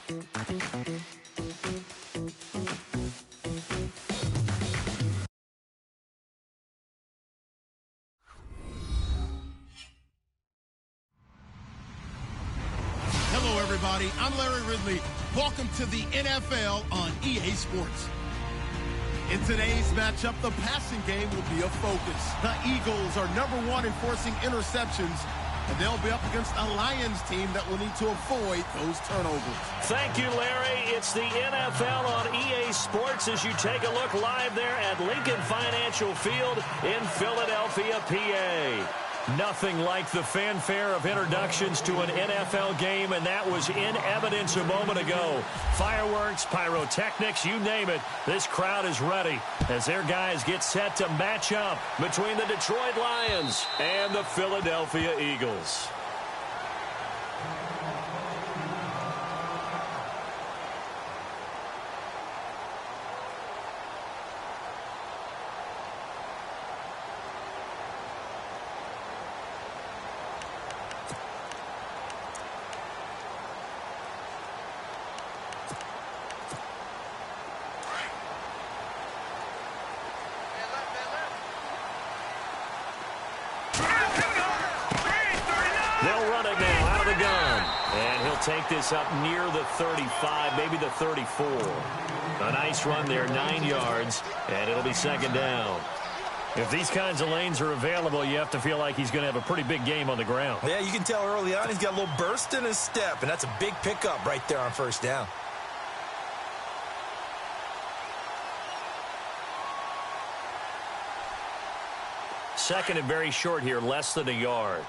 Hello, everybody. I'm Larry Ridley. Welcome to the NFL on EA Sports. In today's matchup, the passing game will be a focus. The Eagles are #1 in forcing interceptions, and they'll be up against a Lions team that will need to avoid those turnovers. Thank you, Larry. It's the NFL on EA Sports as you take a look live there at Lincoln Financial Field in Philadelphia, PA. Nothing like the fanfare of introductions to an NFL game, and that was in evidence a moment ago. Fireworks, pyrotechnics, you name it. This crowd is ready as their guys get set to match up between the Detroit Lions and the Philadelphia Eagles. They'll run it now out of the gun. And he'll take this up near the 35, maybe the 34. A nice run there, 9 yards, and it'll be second down. If these kinds of lanes are available, you have to feel like he's going to have a pretty big game on the ground. Yeah, you can tell early on he's got a little burst in his step, and that's a big pickup right there on first down. Second and very short here, less than a yard.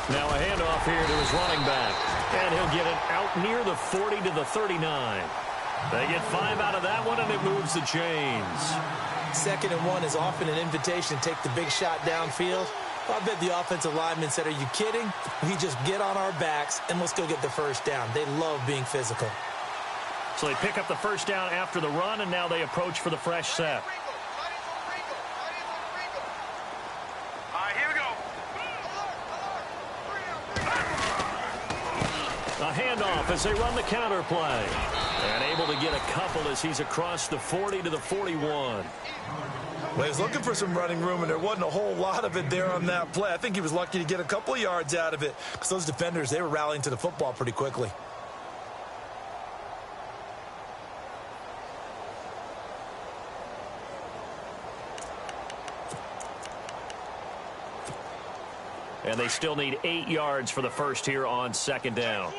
Now a handoff here to his running back. And he'll get it out near the 40 to the 39. They get 5 out of that one, and it moves the chains. 2nd and 1 is often an invitation to take the big shot downfield. I bet the offensive lineman said, are you kidding? We just get on our backs, and let's go get the first down. They love being physical. So they pick up the first down after the run, and now they approach for the fresh set. A handoff as they run the counter play. And able to get a couple as he's across the 40 to the 41. Well, he was looking for some running room, and there wasn't a whole lot of it there on that play. I think he was lucky to get a couple of yards out of it because those defenders, they were rallying to the football pretty quickly. And they still need 8 yards for the first here on second down.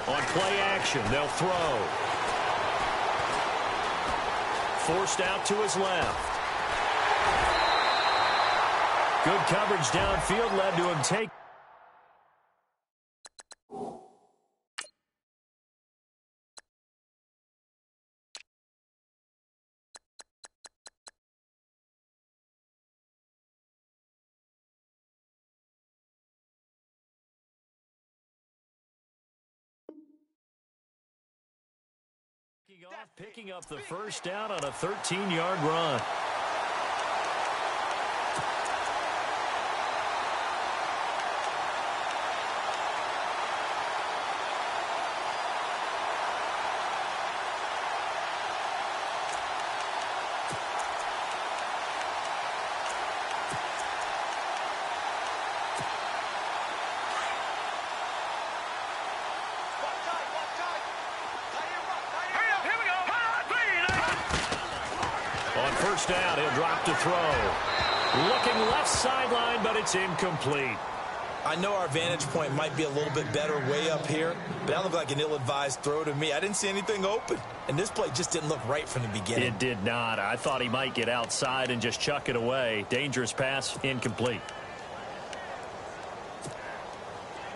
On play action, they'll throw. Forced out to his left. Good coverage downfield led to him taking. Picking up the first down on a 13-yard run. First down, he'll drop to throw. Looking left sideline, but it's incomplete. I know our vantage point might be a little bit better way up here, but that looked like an ill-advised throw to me. I didn't see anything open, and this play just didn't look right from the beginning. It did not. I thought he might get outside and just chuck it away. Dangerous pass, incomplete.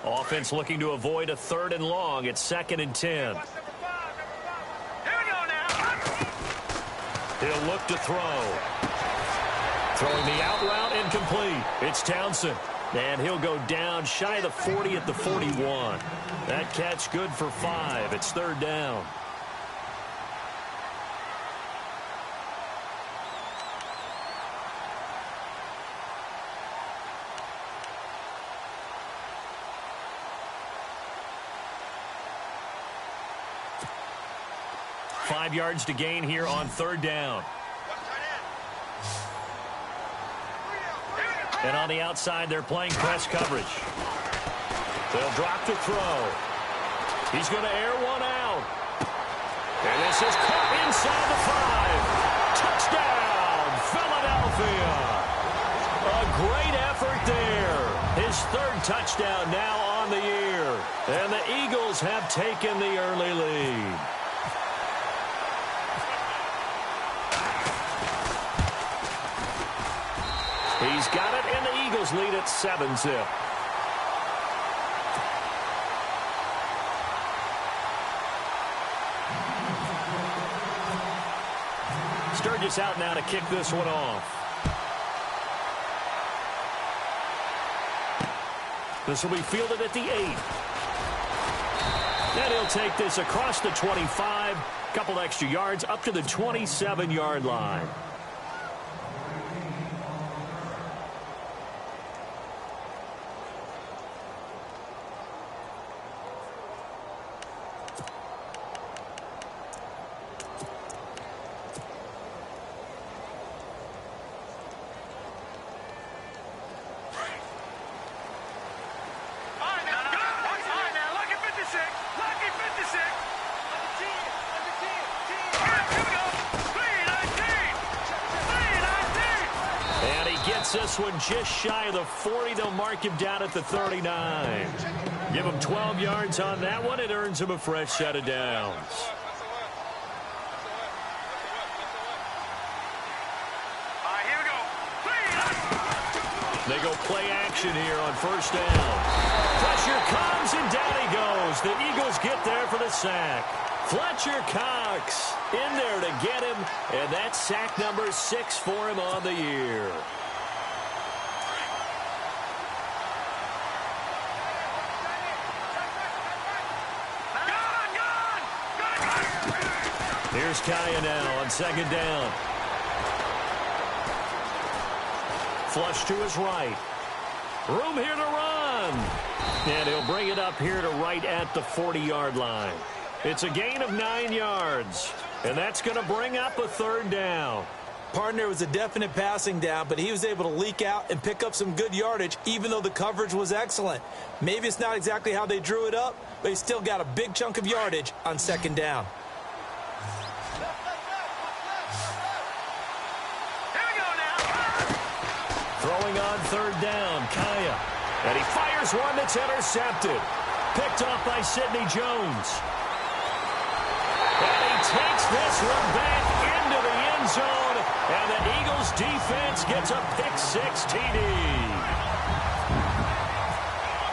Offense looking to avoid a 3rd and long. It's 2nd and 10. He'll look to throw. Throwing the out route, incomplete. It's Townsend. And he'll go down shy of the 40 at the 41. That catch good for 5. It's 3rd down. 5 yards to gain here on 3rd down. And on the outside, they're playing press coverage. They'll drop the throw. He's going to air one out. And this is caught inside the 5. Touchdown, Philadelphia. A great effort there. His 3rd touchdown now on the year. And the Eagles have taken the early lead. He's got it, and the Eagles lead at 7-zip. Sturgis out now to kick this one off. This will be fielded at the 8. And he'll take this across the 25, couple extra yards up to the 27-yard line. This one just shy of the 40. They'll mark him down at the 39. Give him 12 yards on that one. It earns him a fresh set of downs. Here we go. They go play action here on 1st down. Pressure comes, and down he goes. The Eagles get there for the sack. Fletcher Cox in there to get him, and that's sack number 6 for him on the year. Here's Kaya now on 2nd down. Flush to his right. Room here to run. And he'll bring it up here to right at the 40-yard line. It's a gain of 9 yards. And that's going to bring up a 3rd down. Partner was a definite passing down, but he was able to leak out and pick up some good yardage, even though the coverage was excellent. Maybe it's not exactly how they drew it up, but he still got a big chunk of yardage on 2nd down. Throwing on 3rd down, Kaya. And he fires one that's intercepted. Picked off by Sidney Jones. And he takes this one back into the end zone. And the Eagles defense gets a pick-6 TD.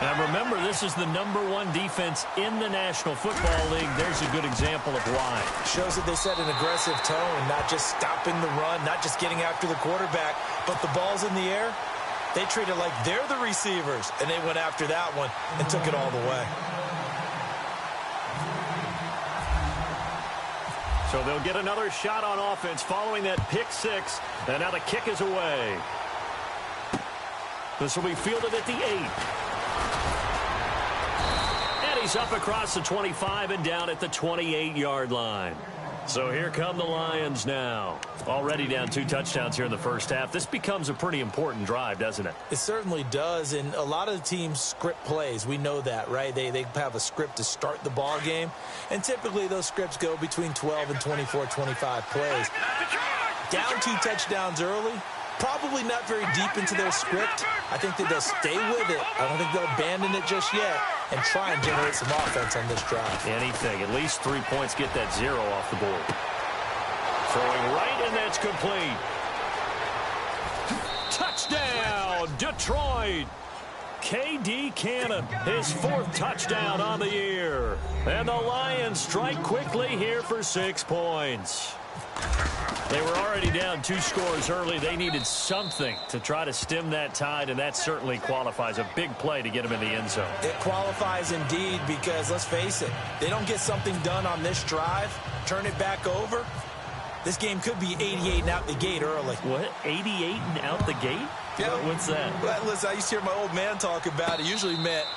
Now remember, this is the #1 defense in the National Football League. There's a good example of why. Shows that they set an aggressive tone, not just stopping the run, not just getting after the quarterback, but the ball's in the air. They treat it like they're the receivers, and they went after that one and took it all the way. So they'll get another shot on offense following that pick-6, and now the kick is away. This will be fielded at the 8. And he's up across the 25 and down at the 28-yard line. So here come the Lions now. Already down 2 touchdowns here in the first half. This becomes a pretty important drive, doesn't it? It certainly does, and a lot of the teams script plays. We know that, right? They have a script to start the ball game, and typically those scripts go between 12 and 24, 25 plays. Down 2 touchdowns early, probably not very deep into their script. I think that they'll stay with it. I don't think they'll abandon it just yet and try and generate some offense on this drive. Anything. At least 3 points, get that 0 off the board. Throwing right, and that's complete. Touchdown, Detroit. K.D. Cannon, his 4th touchdown on the year. And the Lions strike quickly here for 6 points. They were already down 2 scores early. They needed something to try to stem that tide, and that certainly qualifies. A big play to get them in the end zone. It qualifies indeed because, let's face it, they don't get something done on this drive, turn it back over, this game could be 88 and out the gate early. What? 88 and out the gate? Yeah. What's that? Well, listen, I used to hear my old man talk about it. Usually meant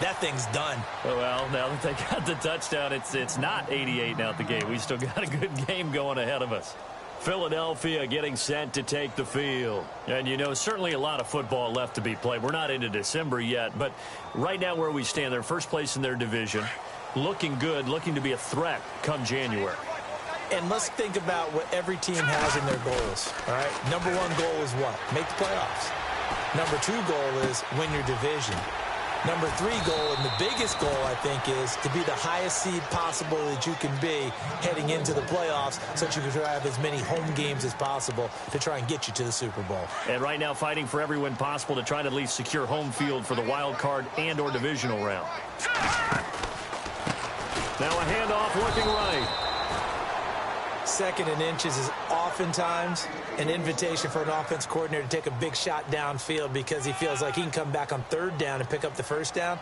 that thing's done. Well, now that they got the touchdown, it's not 88 now at the game. We still got a good game going ahead of us. Philadelphia getting set to take the field. And, you know, certainly a lot of football left to be played. We're not into December yet, but right now where we stand, they're first place in their division, looking good, looking to be a threat come January. And let's think about what every team has in their goals, all right? Number one goal is what? Make the playoffs. Number two goal is win your division. Number three goal, and the biggest goal, I think, is to be the highest seed possible that you can be heading into the playoffs so that you can have as many home games as possible to try and get you to the Super Bowl. And right now fighting for every win possible to try to at least secure home field for the wild card and or divisional round. Now a handoff looking right. Second and inches is oftentimes an invitation for an offense coordinator to take a big shot downfield because he feels like he can come back on third down and pick up the first down.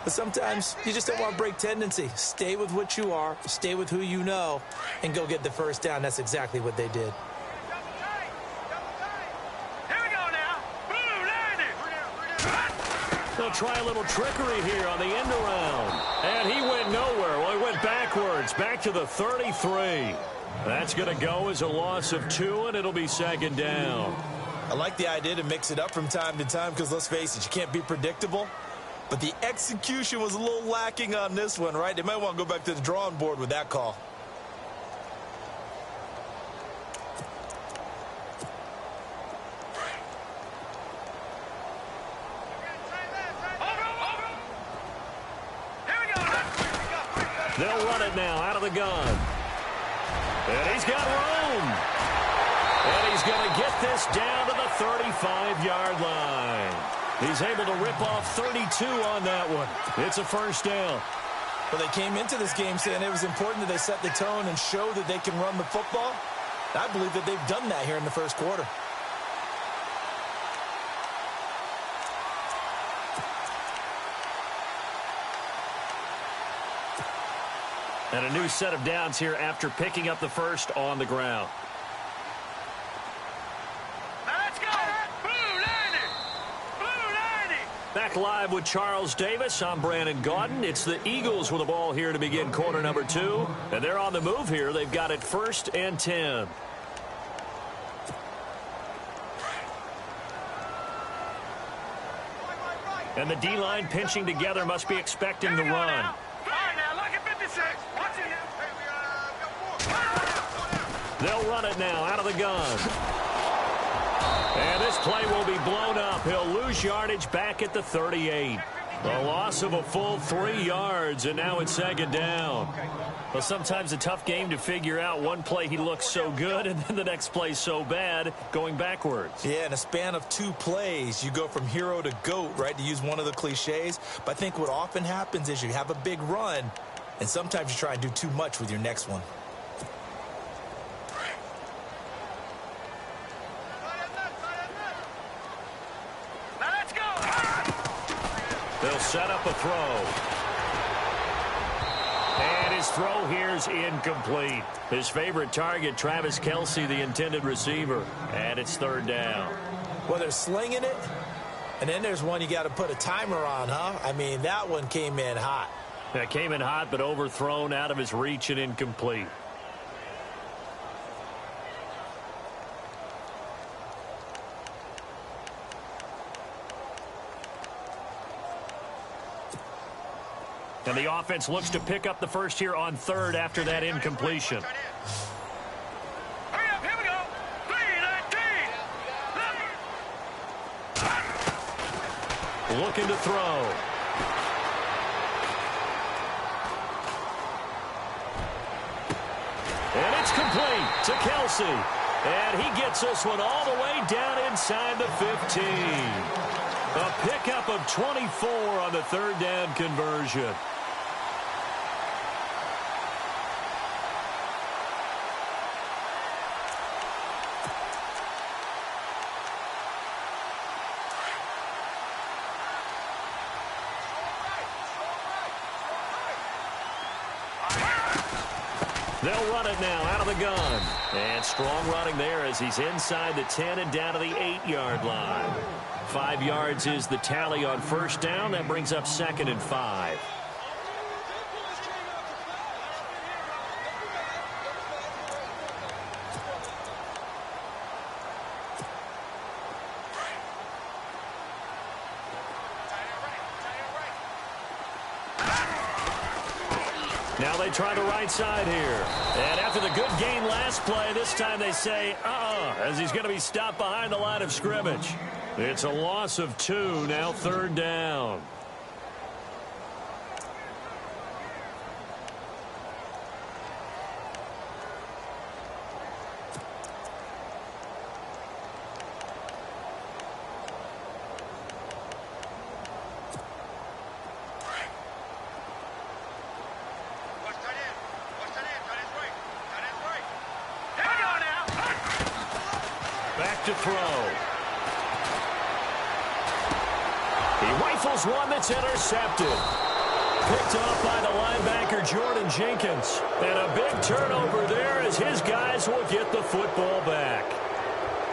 But sometimes you just don't want to break tendency. Stay with what you are, stay with who you know, and go get the first down. That's exactly what they did. Here we go now. They'll try a little trickery here on the end around. And he went nowhere. Well, he went backwards, back to the 33. That's going to go as a loss of 2, and it'll be second down. I like the idea to mix it up from time to time because, let's face it, you can't be predictable. But the execution was a little lacking on this one, right? They might want to go back to the drawing board with that call. They'll run it now out of the gun. And he's got room. And he's going to get this down to the 35-yard line. He's able to rip off 32 on that one. It's a first down. Well, they came into this game saying it was important that they set the tone and show that they can run the football. I believe that they've done that here in the first quarter. And a new set of downs here after picking up the first on the ground. Now let's go. Blue 90. Blue 90. Back live with Charles Davis. I'm Brandon Gaudin. It's the Eagles with the ball here to begin quarter number 2. And they're on the move here. They've got it 1st and 10. And the D-line pinching together, must be expecting the run. They'll run it now out of the gun. And this play will be blown up. He'll lose yardage back at the 38. A loss of a full 3 yards, and now it's second down. Well, sometimes a tough game to figure out. One play he looks so good, and then the next play so bad, going backwards. Yeah, in a span of 2 plays, you go from hero to GOAT, right, to use one of the cliches. But I think what often happens is you have a big run, and sometimes you try and do too much with your next one. They'll set up a throw. And his throw here's incomplete. His favorite target, Travis Kelce, the intended receiver. And it's third down. Well, they're slinging it, and then there's one you got to put a timer on, huh? I mean, that one came in hot. That came in hot, but overthrown out of his reach and incomplete. And the offense looks to pick up the first here on third after that incompletion. Hurry up, here we go. 3-19. Looking to throw. And it's complete to Kelce. And he gets this one all the way down inside the 15. A pickup of 24 on the third down conversion. They'll run it now out of the gun. And strong running there as he's inside the 10 and down to the 8-yard line. 5 yards is the tally on first down. That brings up 2nd and 5. Now they try the right side here. And after the good gain last play, this time they say, as he's going to be stopped behind the line of scrimmage. It's a loss of 2, now 3rd down. To throw. He rifles one that's intercepted. Picked off by the linebacker, Jordan Jenkins. And a big turnover there as his guys will get the football back.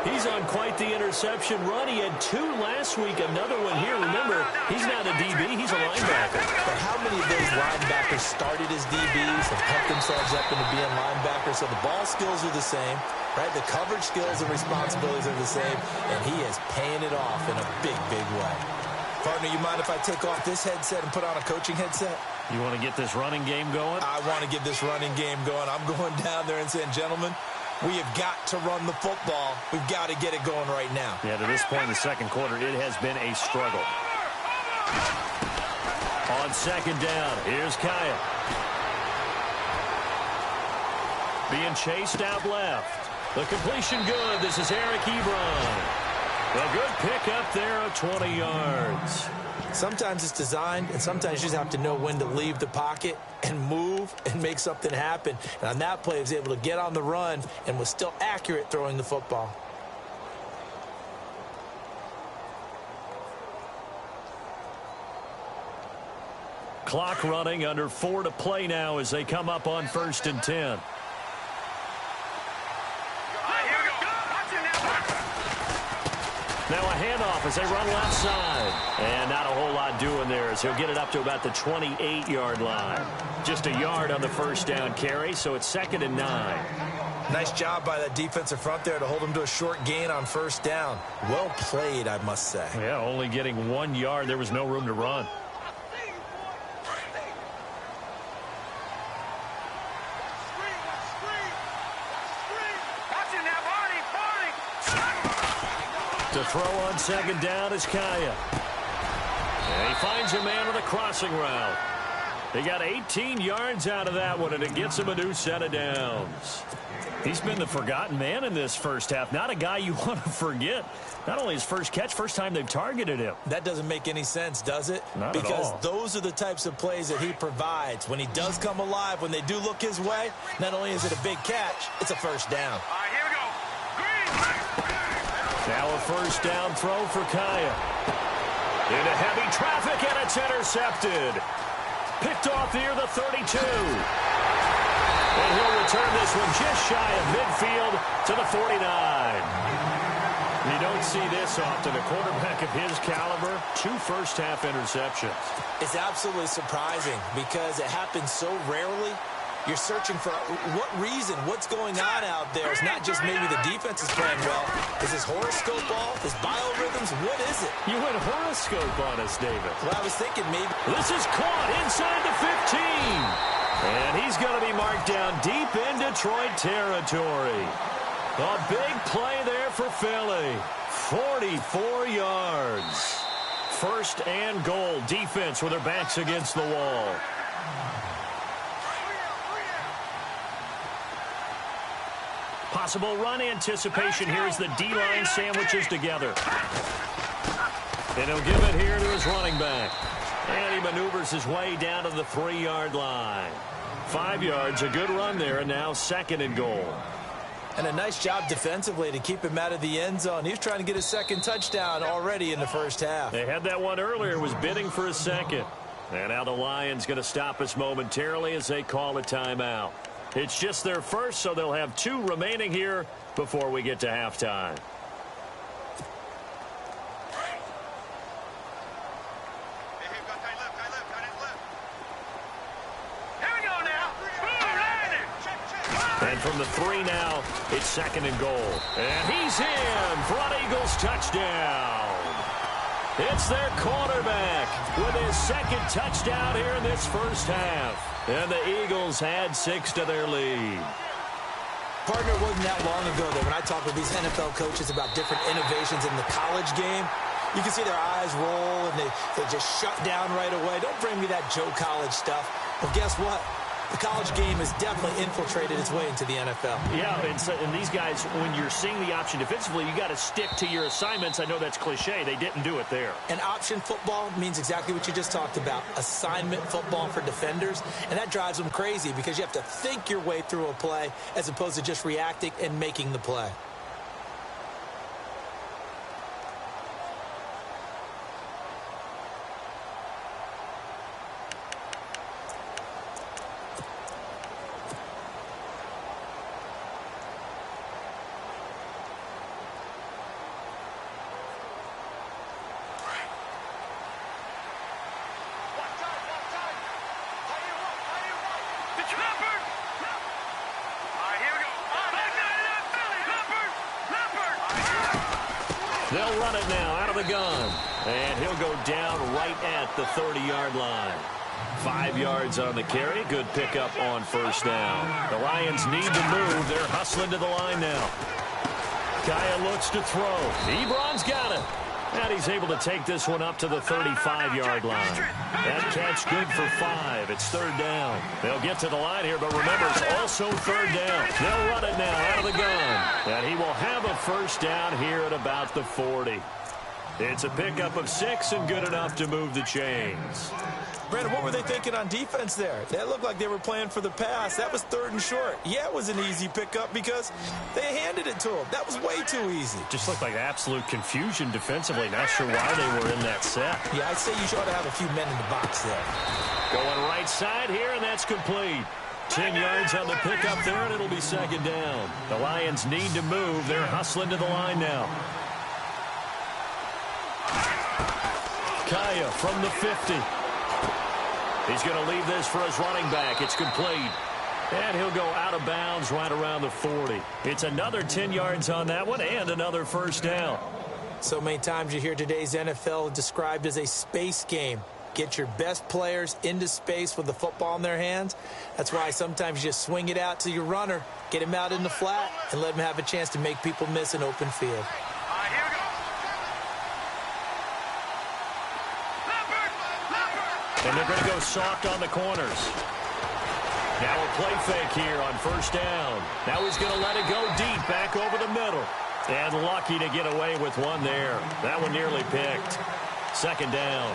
He's on quite the interception run. He had 2 last week, another one here. Remember, he's not a DB, he's a linebacker. But how many of those linebackers started as DBs and pumped themselves up into being linebackers? So the ball skills are the same, right? The coverage skills and responsibilities are the same, and he is paying it off in a big, big way. Partner, you mind if I take off this headset and put on a coaching headset? You want to get this running game going? I want to get this running game going. I'm going down there and saying, gentlemen, we have got to run the football. We've got to get it going right now. Yeah, to this point in the second quarter, it has been a struggle. On 2nd down, here's Kaya. Being chased out left. The completion good. This is Eric Ebron. A good pickup there of 20 yards. Sometimes it's designed, and sometimes you just have to know when to leave the pocket and move and make something happen. And on that play, he was able to get on the run and was still accurate throwing the football. Clock running, under 4 to play now as they come up on 1st and 10. Now a handoff as they run left side. And not a whole lot doing there as he'll get it up to about the 28-yard line. Just a yard on the first down carry, so it's 2nd and 9. Nice job by that defensive front there to hold him to a short gain on first down. Well played, I must say. Yeah, only getting 1 yard. There was no room to run. To throw on 2nd down is Kaya. And he finds a man on the crossing route. He got 18 yards out of that one, and it gets him a new set of downs. He's been the forgotten man in this first half. Not a guy you want to forget. Not only his first catch, first time they've targeted him. That doesn't make any sense, does it? Not at all. Because those are the types of plays that he provides. When he does come alive, when they do look his way, not only is it a big catch, it's a first down. All right, here we go. Now a first down throw for Kaya. Into heavy traffic, and it's intercepted. Picked off near the 32. And he'll return this one just shy of midfield to the 49. You don't see this often. A quarterback of his caliber, 2 first-half interceptions. It's absolutely surprising because it happens so rarely. You're searching for what reason, what's going on out there. It's not just maybe the defense is playing well. Is his horoscope off? His biorhythms? What is it? You went horoscope on us, David. Well, I was thinking maybe. This is caught inside the 15. And he's going to be marked down deep in Detroit territory. A big play there for Philly. 44 yards. 1st and goal. Defense with their backs against the wall. Possible run anticipation here as the D-line sandwiches together. And he'll give it here to his running back. And he maneuvers his way down to the 3-yard line. 5 yards, a good run there, and now 2nd and goal. And a nice job defensively to keep him out of the end zone. He was trying to get his 2nd touchdown already in the first half. They had that one earlier, was bidding for a 2nd. And now the Lions going to stop us momentarily as they call a timeout. It's just their first, so they'll have 2 remaining here before we get to halftime. from the 3 now. It's 2nd and goal. And he's in for an Eagles touchdown. It's their quarterback with his 2nd touchdown here in this first half. And the Eagles had 6 to their lead. Partner, it wasn't that long ago that when I talk with these NFL coaches about different innovations in the college game, you can see their eyes roll and they just shut down right away. Don't bring me that Joe College stuff. Well, guess what? The college game has definitely infiltrated its way into the NFL. Yeah, and these guys, when you're seeing the option defensively, you got to stick to your assignments. I know that's cliche. They didn't do it there. And option football means exactly what you just talked about, assignment football for defenders. And that drives them crazy because you have to think your way through a play as opposed to just reacting and making the play. They'll run it now out of the gun. And he'll go down right at the 30-yard line. 5 yards on the carry. Good pickup on first down. The Lions need to move. They're hustling to the line now. Kaya looks to throw. Ebron's got it. And he's able to take this one up to the 35-yard line. That catch good for 5. It's 3rd down. They'll get to the line here, but remember, it's also 3rd down. They'll run it now out of the gun. And he will have a first down here at about the 40. It's a pickup of 6 and good enough to move the chains. Brandon, what were they thinking on defense there? They looked like they were playing for the pass. That was 3rd and short. Yeah, it was an easy pickup because they handed it to him. That was way too easy. Just looked like absolute confusion defensively. Not sure why they were in that set. Yeah, I'd say you ought to have a few men in the box there. Going right side here, and that's complete. 10 yards on the pickup there, and it'll be 2nd down. The Lions need to move. They're hustling to the line now. Kaya from the 50. He's going to leave this for his running back. It's complete. And he'll go out of bounds right around the 40. It's another 10 yards on that one and another first down. So many times you hear today's NFL described as a space game. Get your best players into space with the football in their hands. That's why sometimes you just swing it out to your runner, get him out in the flat, and let him have a chance to make people miss an open field. And they're going to go soft on the corners. Now a play fake here on first down. Now he's going to let it go deep back over the middle. And lucky to get away with one there. That one nearly picked. 2nd down.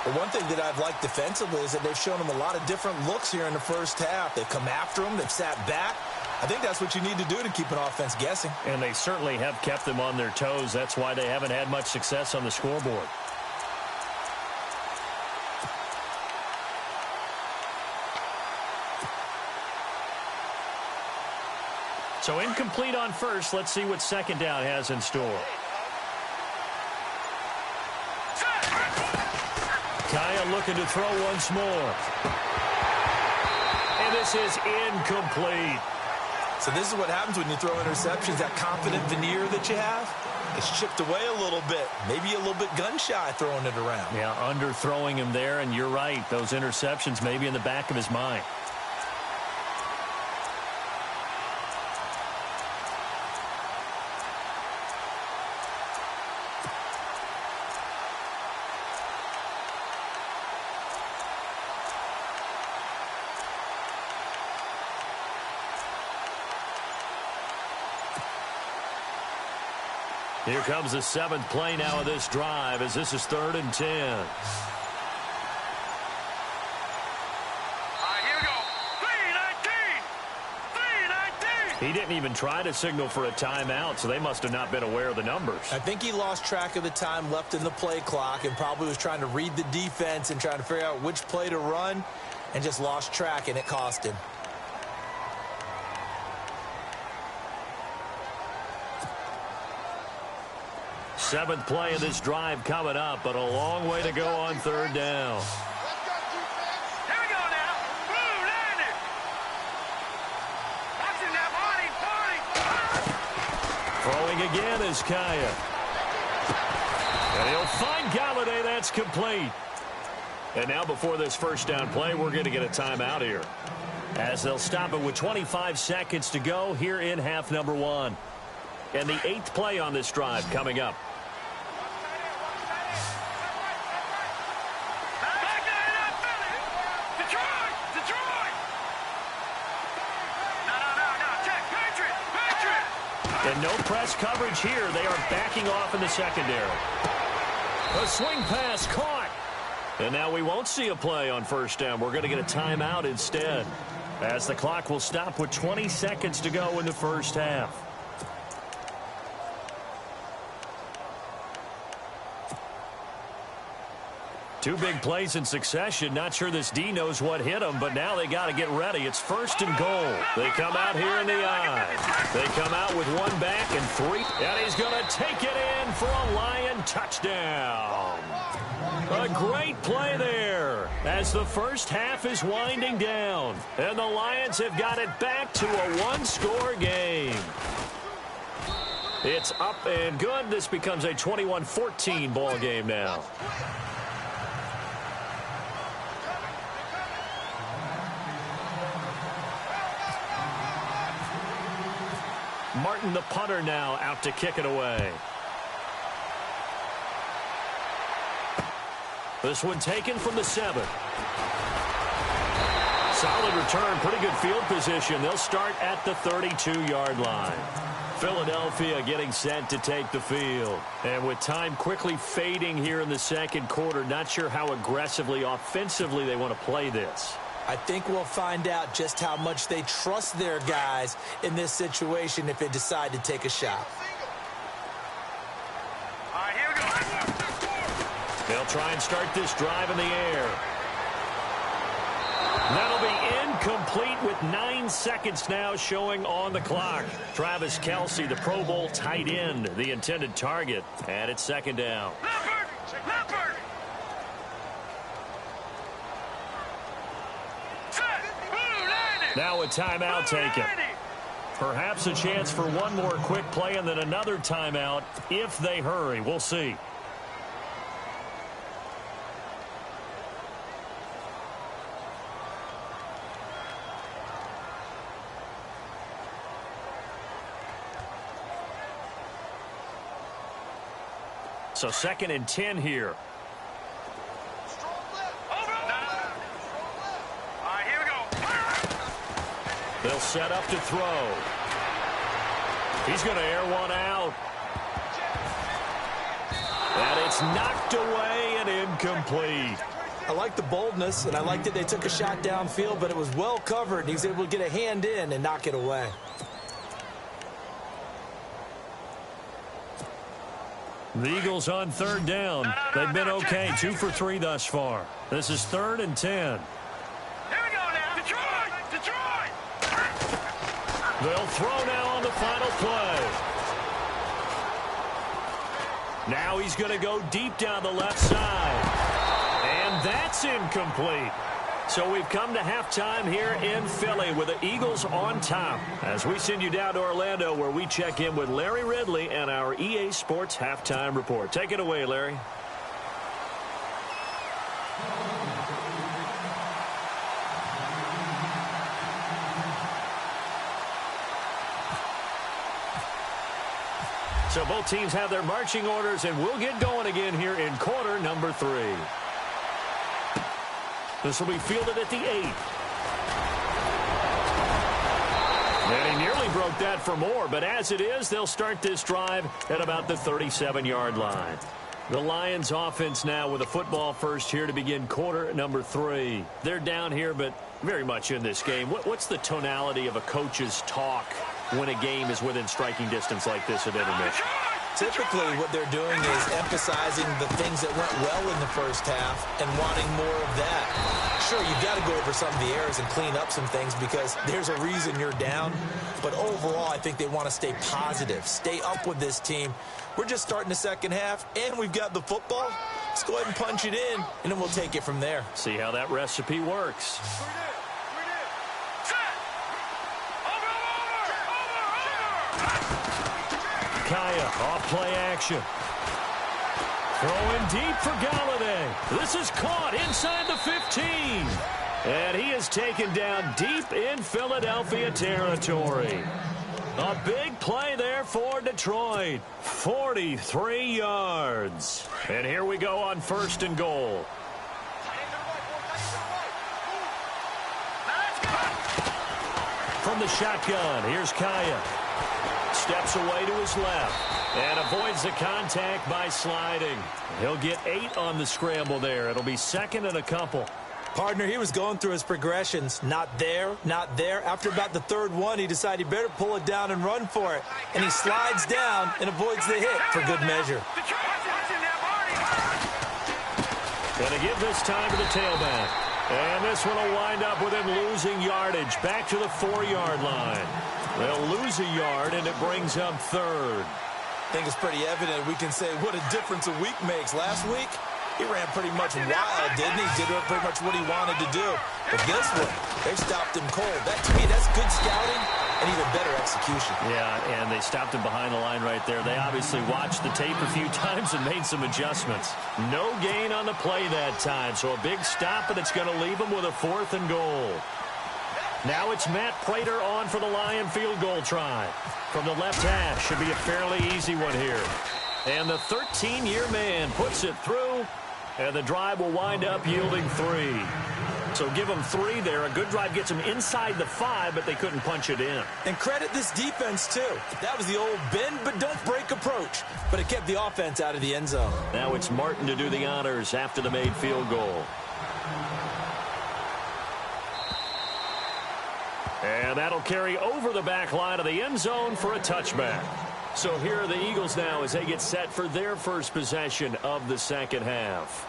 Well, one thing that I've liked defensively is that they've shown them a lot of different looks here in the first half. They've come after them. They've sat back. I think that's what you need to do to keep an offense guessing. And they certainly have kept them on their toes. That's why they haven't had much success on the scoreboard. So incomplete on first. Let's see what 2nd down has in store. Kaya looking to throw once more. And this is incomplete. So this is what happens when you throw interceptions. That confident veneer that you have, it's chipped away a little bit. Maybe a little bit gun-shy throwing it around. Yeah, underthrowing him there, and you're right. Those interceptions may be in the back of his mind. Here comes the 7th play now of this drive as this is 3rd and 10. Here we go. 3-19. He didn't even try to signal for a timeout, so they must have not been aware of the numbers. I think he lost track of the time left in the play clock and probably was trying to read the defense and trying to figure out which play to run and just lost track, and it cost him. Seventh play of this drive coming up, but a long way to go on 3rd down. Here we go now. Blue 90. Throwing again is Kaya. And he'll find Galladay. That's complete. And now before this first down play, we're going to get a timeout here, as they'll stop it with 25 seconds to go here in half number one. And the 8th play on this drive coming up. And no press coverage here. They are backing off in the secondary. A swing pass caught. And now we won't see a play on first down. We're going to get a timeout instead, as the clock will stop with 20 seconds to go in the first half. Two big plays in succession. Not sure this D knows what hit them, but now they got to get ready. It's first and goal. They come out here in the I. They come out with one back and 3. And he's going to take it in for a Lion touchdown. A great play there as the first half is winding down. And the Lions have got it back to a one-score game. It's up and good. This becomes a 21-14 ball game now. Martin, the punter, now out to kick it away. This one taken from the 7. Solid return, pretty good field position. They'll start at the 32-yard line. Philadelphia getting set to take the field. And with time quickly fading here in the second quarter, not sure how aggressively, offensively they want to play this. I think we'll find out just how much they trust their guys in this situation if they decide to take a shot. All right, here we go. They'll try and start this drive in the air. That'll be incomplete with 9 seconds now showing on the clock. Travis Kelce, the Pro Bowl tight end, the intended target. And it's second down. Leopard! Now a timeout taken. Perhaps a chance for one more quick play and then another timeout if they hurry. We'll see. So 2nd and 10 here. They'll set up to throw. He's going to air one out. And it's knocked away and incomplete. I like the boldness, and I like that they took a shot downfield, but it was well covered. He was able to get a hand in and knock it away. The Eagles on 3rd down. They've been okay, 2 for 3 thus far. This is 3rd and 10. Here we go now. Detroit! They'll throw now on the final play. Now he's going to go deep down the left side. And that's incomplete. So we've come to halftime here in Philly with the Eagles on top, as we send you down to Orlando, where we check in with Larry Ridley and our EA Sports Halftime Report. Take it away, Larry. So both teams have their marching orders, and we'll get going again here in quarter number 3. This will be fielded at the 8. And he nearly broke that for more, but as it is, they'll start this drive at about the 37-yard line. The Lions offense now with a football first here to begin quarter number 3. They're down here, but very much in this game. What's the tonality of a coach's talk when a game is within striking distance like this at intermission? Typically, what they're doing is emphasizing the things that went well in the first half and wanting more of that. Sure, you've got to go over some of the errors and clean up some things because there's a reason you're down. But overall, I think they want to stay positive, stay up with this team. We're just starting the second half, and we've got the football. Let's go ahead and punch it in, and then we'll take it from there. See how that recipe works. Kaya off play action. Throwing deep for Galladay. This is caught inside the 15. And he is taken down deep in Philadelphia territory. A big play there for Detroit. 43 yards. And here we go on 1st and goal. From the shotgun, here's Kaya. Steps away to his left and avoids the contact by sliding. He'll get 8 on the scramble there. It'll be 2nd and a couple. Partner, he was going through his progressions. Not there, not there. After about the 3rd one, he decided he better pull it down and run for it. And he slides down and avoids the hit for good measure. Gonna give this time to the tailback. And this one will wind up with him losing yardage back to the 4-yard line. They'll lose a yard, and it brings up 3rd. I think it's pretty evident we can say what a difference a week makes. Last week, he ran pretty much wild, didn't he? Did pretty much what he wanted to do. But this one, they stopped him cold. That, to me, that's good scouting and even better execution. Yeah, and they stopped him behind the line right there. They obviously watched the tape a few times and made some adjustments. No gain on the play that time, so a big stop, and it's going to leave him with a 4th and goal. Now it's Matt Prater on for the Lion field goal try. From the left hash, should be a fairly easy one here. And the 13-year man puts it through, and the drive will wind up yielding 3. So give them 3 there. A good drive gets them inside the 5, but they couldn't punch it in. And credit this defense, too. That was the old bend but don't break approach, but it kept the offense out of the end zone. Now it's Martin to do the honors after the made field goal. And that'll carry over the back line of the end zone for a touchback. So here are the Eagles now as they get set for their first possession of the 2nd half.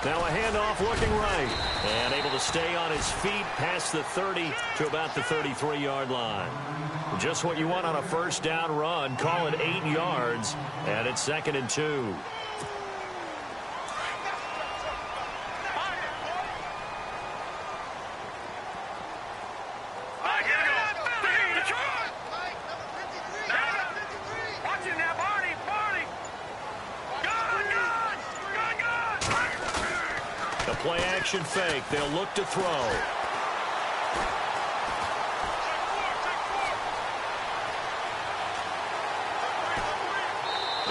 Now a handoff looking right. And able to stay on his feet past the 30 to about the 33-yard line. Just what you want on a 1st down run. Call it 8 yards. And it's 2nd and 2. Play action fake. They'll look to throw.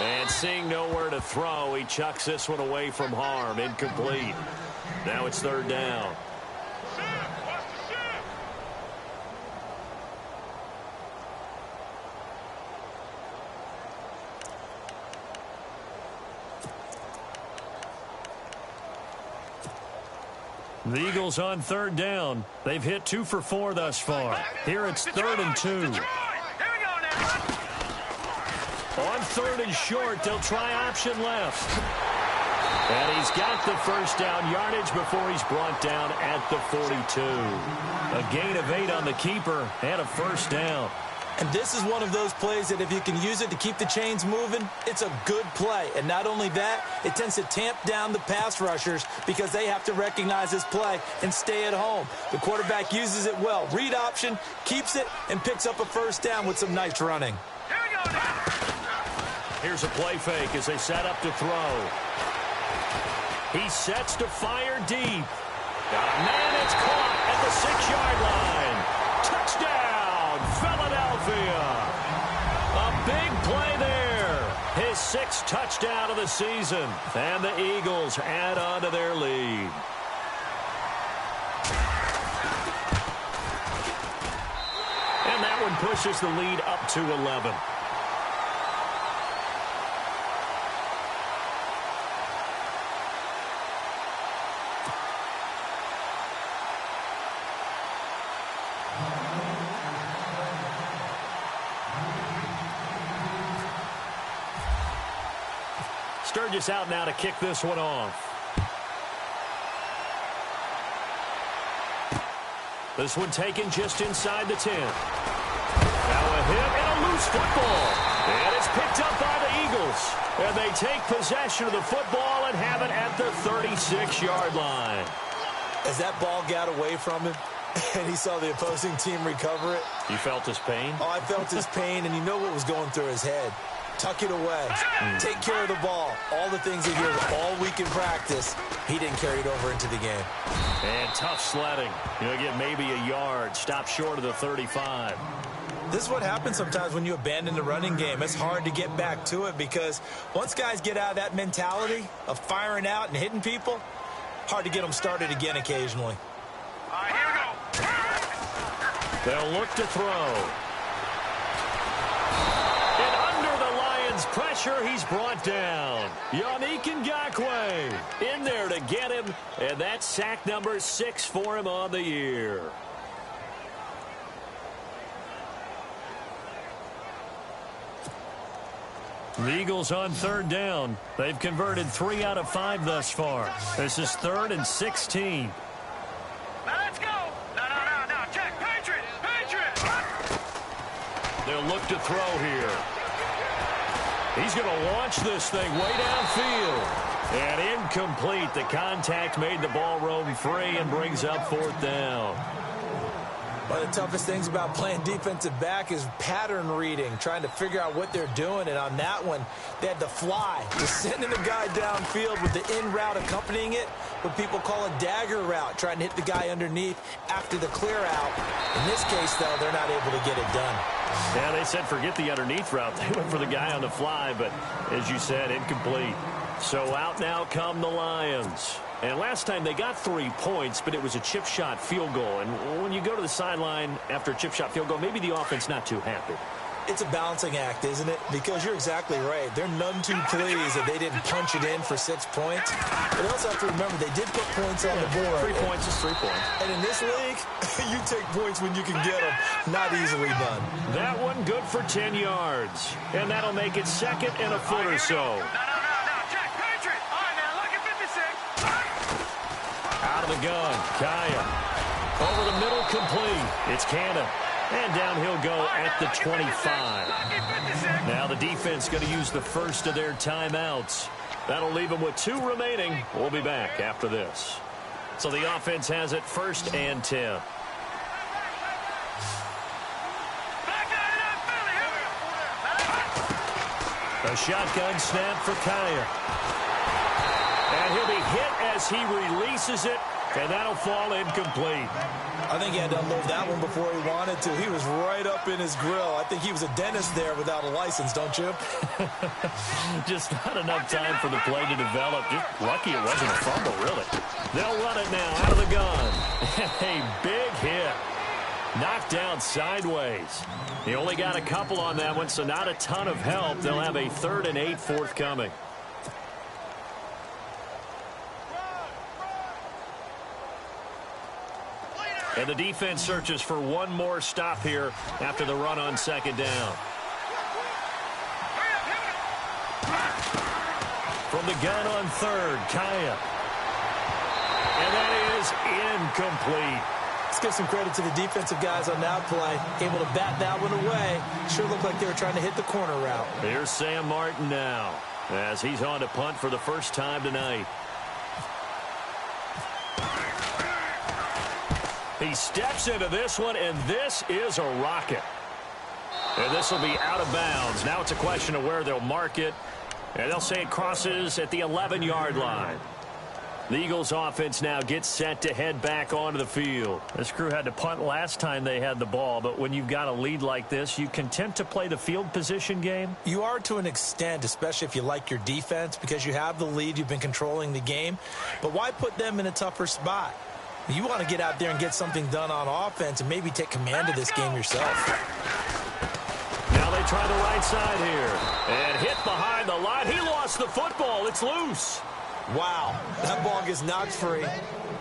And seeing nowhere to throw, he chucks this one away from harm. Incomplete. Now it's 3rd down. The Eagles on 3rd down. They've hit 2 for 4 thus far. Here it's 3rd and 2. On 3rd and short, they'll try option left. And he's got the 1st down yardage before he's brought down at the 42. A gain of 8 on the keeper and a 1st down. And this is one of those plays that if you can use it to keep the chains moving, it's a good play. And not only that, it tends to tamp down the pass rushers because they have to recognize this play and stay at home. The quarterback uses it well. Read option, keeps it, and picks up a 1st down with some nice running. Here's a play fake as they set up to throw. He sets to fire deep. Got a man, it's caught at the 6-yard line. Touchdown, Philadelphia. A big play there. His 6th touchdown of the season. And the Eagles add on to their lead. And that one pushes the lead up to 11. Sturgis out now to kick this one off. This one taken just inside the 10. Now a hit and a loose football. And it's picked up by the Eagles. And they take possession of the football and have it at the 36-yard line. As that ball got away from him and he saw the opposing team recover it. You felt his pain? Oh, I felt his pain, and you know what was going through his head. Tuck it away. Take care of the ball. All the things he hears all week in practice, he didn't carry it over into the game. And tough sledding. He'll get maybe a yard. Stop short of the 35. This is what happens sometimes when you abandon the running game. It's hard to get back to it because once guys get out of that mentality of firing out and hitting people, hard to get them started again occasionally. All right, here we go. They'll look to throw. And under the Lions' pressure, he's brought down. Yannick Ngakoue in there to get him, and that's sack number 6 for him on the year. The Eagles on 3rd down. They've converted 3 out of 5 thus far. This is 3rd and 16. Now let's go. No. Check. Patriot. They'll look to throw here. He's going to launch this thing way downfield. And incomplete. The contact made the ball roam free and brings up 4th down. One of the toughest things about playing defensive back is pattern reading, trying to figure out what they're doing. And on that one, they had to fly, just sending the guy downfield with the in route accompanying it, what people call a dagger route, trying to hit the guy underneath after the clear out. In this case, though, they're not able to get it done. Yeah, they said forget the underneath route. They went for the guy on the fly, but as you said, incomplete. So out now come the Lions. And last time they got 3 points, but it was a chip shot field goal. And when you go to the sideline after a chip shot field goal, maybe the offense not too happy. It's a balancing act, isn't it? Because you're exactly right. They're none too pleased that they didn't punch it in for 6 points. But they also have to remember they did put points on the board. 3 points is 3 points. And in this league, you take points when you can get them. Not easily done. That one good for 10 yards. And that'll make it 2nd and a foot or so. No. Check. Patriot. All right, now look at 56. Out of the gun, Kaya. Over the middle, complete. It's Cannon. And down he'll go at the 25. Now the defense going to use the first of their timeouts. That'll leave them with 2 remaining. We'll be back after this. So the offense has it 1st and 10. A shotgun snap for Kaya. And he'll be hit as he releases it, and that'll fall incomplete. I think he had to unload that one before he wanted to. He was right up in his grill. I think he was a dentist there without a license, don't you? Just not enough time for the play to develop. Just lucky it wasn't a fumble, really. They'll run it now out of the gun. A big hit. Knocked down sideways. He only got a couple on that one, so not a ton of help. They'll have a 3rd and 8 forthcoming. And the defense searches for one more stop here after the run on 2nd down. From the gun on 3rd, Kaya. And that is incomplete. Let's give some credit to the defensive guys on that play. Able to bat that one away. Sure looked like they were trying to hit the corner route. Here's Sam Martin now as he's on to punt for the first time tonight. He steps into this one, and this is a rocket. And this will be out of bounds. Now it's a question of where they'll mark it. And they'll say it crosses at the 11-yard line. The Eagles offense now gets set to head back onto the field. This crew had to punt last time they had the ball, but when you've got a lead like this, you content to play the field position game? You are to an extent, especially if you like your defense, because you have the lead, you've been controlling the game. But why put them in a tougher spot? You want to get out there and get something done on offense and maybe take command of this game yourself. Now they try the right side here. And hit behind the line. He lost the football. It's loose. Wow, that ball gets knocked free,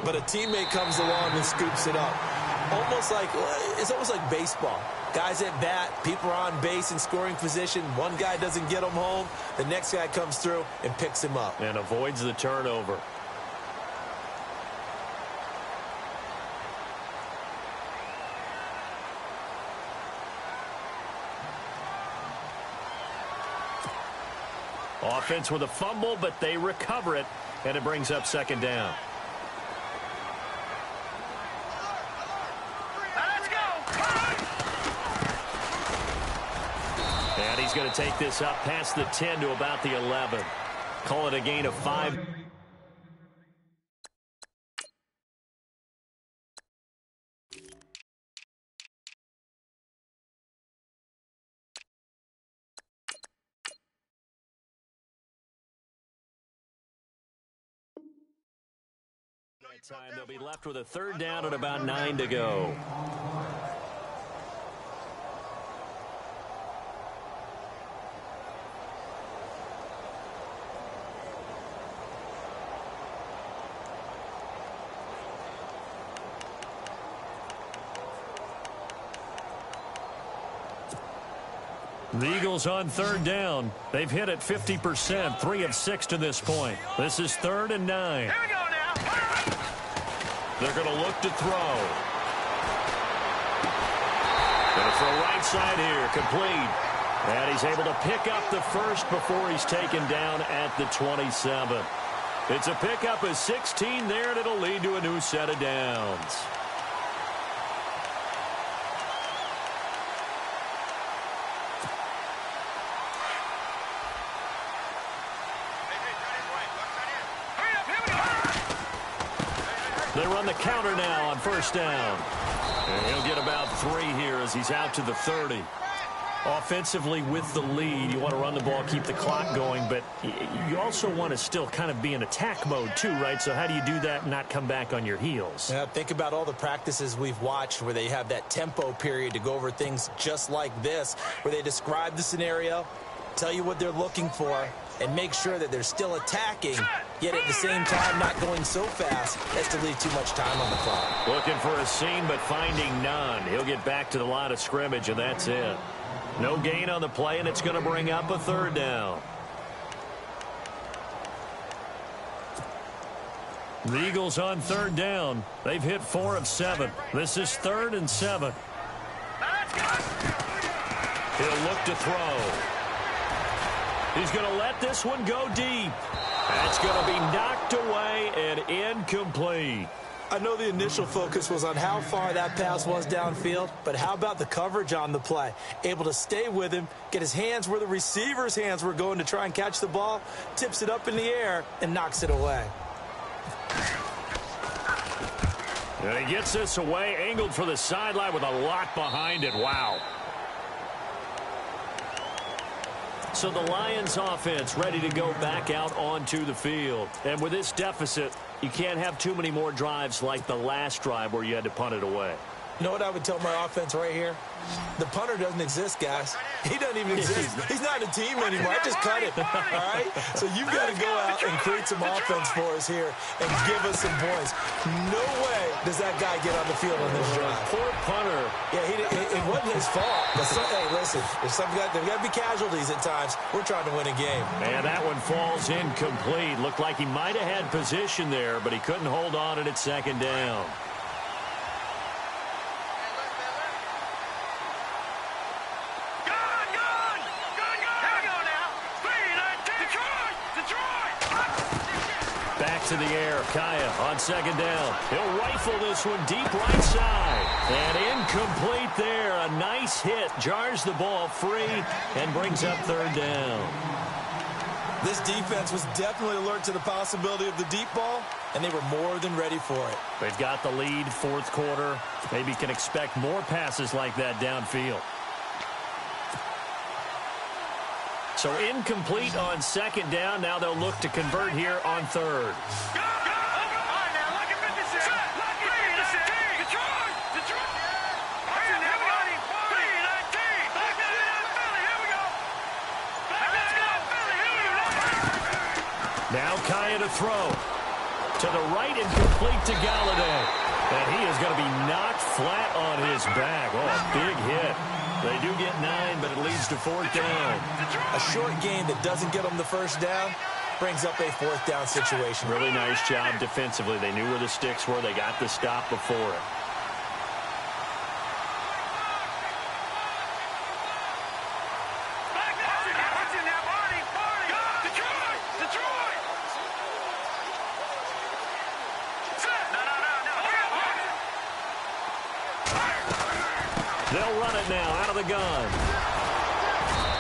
but a teammate comes along and scoops it up. It's almost like baseball. Guys at bat, people are on base in scoring position. One guy doesn't get him home. The next guy comes through and picks him up. And avoids the turnover. Offense with a fumble, but they recover it, and it brings up second down. Let's go. And he's going to take this up past the 10 to about the 11. Call it a gain of 5. Time they'll be left with a third down and about 9 to go. The Eagles on third down. They've hit it 50%, 3 of 6 to this point. This is 3rd and 9. Here we go now. They're going to look to throw. Going to throw right side here, complete. And he's able to pick up the first before he's taken down at the 27. It's a pickup of 16 there, and it'll lead to a new set of downs. They run the counter now on first down. And he'll get about 3 here as he's out to the 30. Offensively with the lead, you want to run the ball, keep the clock going, but you also want to still kind of be in attack mode too, right? So how do you do that and not come back on your heels? Yeah, think about all the practices we've watched where they have that tempo period to go over things just like this, where they describe the scenario, tell you what they're looking for, and make sure that they're still attacking, yet at the same time not going so fast as to leave too much time on the clock. Looking for a seam, but finding none. He'll get back to the line of scrimmage, and that's it. No gain on the play, and it's going to bring up a third down. The Eagles on third down. They've hit 4 of 7. This is 3rd and 7. He'll look to throw. He's going to let this one go deep. That's going to be knocked away and incomplete. I know the initial focus was on how far that pass was downfield, but how about the coverage on the play? Able to stay with him, get his hands where the receiver's hands were going to try and catch the ball, tips it up in the air, and knocks it away. And he gets this away, angled for the sideline with a lot behind it. Wow. So the Lions offense ready to go back out onto the field. And with this deficit, you can't have too many more drives like the last drive where you had to punt it away. You know what I would tell my offense right here? The punter doesn't exist, guys. He doesn't even exist. He's not a team anymore. I just cut it, all right? So you've got to go out and create some offense for us here and give us some points. No way does that guy get on the field on this drive. Poor punter. Yeah, it wasn't his fault. Hey, listen, there's got to be casualties at times. We're trying to win a game. And that one falls incomplete. Looked like he might have had position there, but he couldn't hold on at its second down. To the air, Kaya on second down. He'll rifle this one deep right side. And incomplete there. A nice hit. Jars the ball free and brings up third down. This defense was definitely alert to the possibility of the deep ball, and they were more than ready for it. They've got the lead, fourth quarter. Maybe can expect more passes like that downfield. So incomplete on second down. Now they'll look to convert here on third. Now Kaya to throw. To the right and complete to Galladay. And he is going to be knocked flat on his back. Oh, a big hit. They do get 9, but it leads to 4th down. A short game that doesn't get them the first down brings up a 4th down situation. Really nice job defensively. They knew where the sticks were. They got the stop before it. They'll run it now out of the gun.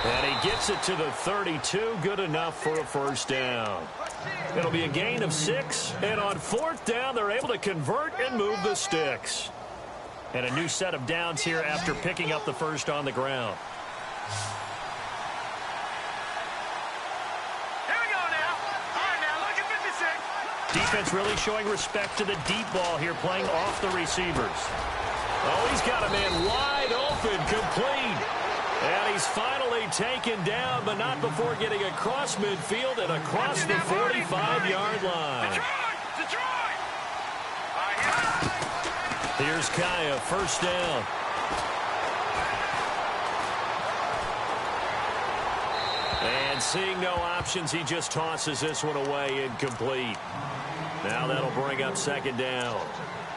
And he gets it to the 32. Good enough for a 1st down. It'll be a gain of 6. And on 4th down, they're able to convert and move the sticks. And a new set of downs here after picking up the 1st on the ground. Here we go now. All right, now, look at 56. Defense really showing respect to the deep ball here, playing off the receivers. Oh, he's got a man wide open, complete. And he's finally taken down, but not before getting across midfield and across the 45-yard line. Detroit! Here's Kaya, 1st down. And seeing no options, he just tosses this one away, incomplete. Now that'll bring up 2nd down.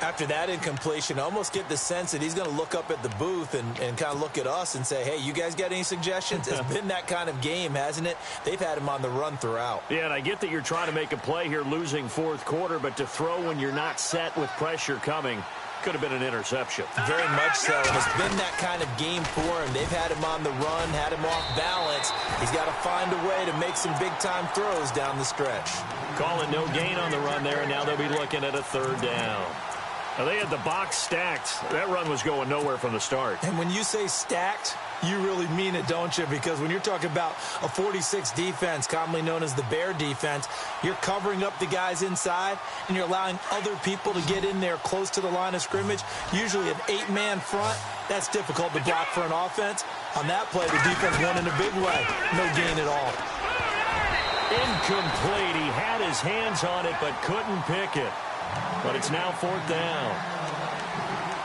After that incompletion, I almost get the sense that he's going to look up at the booth and kind of look at us and say, hey, you guys got any suggestions? It's been that kind of game, hasn't it? They've had him on the run throughout. Yeah, and I get that you're trying to make a play here, losing 4th quarter, but to throw when you're not set with pressure coming could have been an interception. Very much so, and it's been that kind of game for him. They've had him on the run, had him off balance. He's got to find a way to make some big-time throws down the stretch. Call it no gain on the run there, and now they'll be looking at a 3rd down. Now, they had the box stacked. That run was going nowhere from the start. And when you say stacked, you really mean it, don't you? Because when you're talking about a 46 defense, commonly known as the Bear defense, you're covering up the guys inside, and you're allowing other people to get in there close to the line of scrimmage. Usually an 8-man front. That's difficult to block for an offense. On that play, the defense won in a big way. No gain at all. Incomplete. He had his hands on it, but couldn't pick it. But it's now 4th down.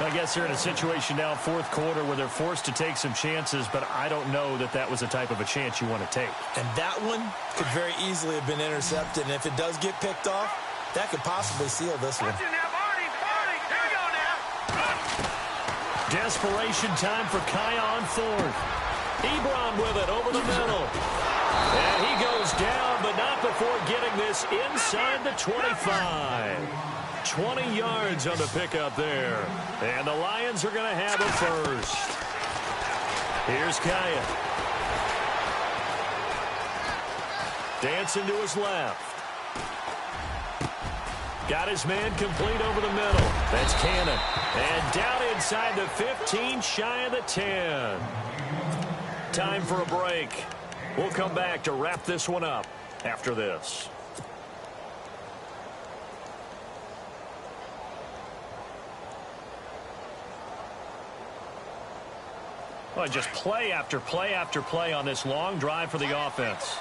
I guess they're in a situation now, 4th quarter, where they're forced to take some chances, but I don't know that that was the type of a chance you want to take. And that one could very easily have been intercepted. And if it does get picked off, that could possibly seal this one. Desperation time for Kaya on 4th. Ebron with it over the middle. And he goes down, but not before getting this inside the 25. 20 yards on the pickup there. And the Lions are going to have a 1st. Here's Kaya. Dancing to his left. Got his man complete over the middle. That's Cannon. And down inside the 15, shy of the 10. Time for a break. We'll come back to wrap this one up after this. Well, just play after play after play on this long drive for the offense.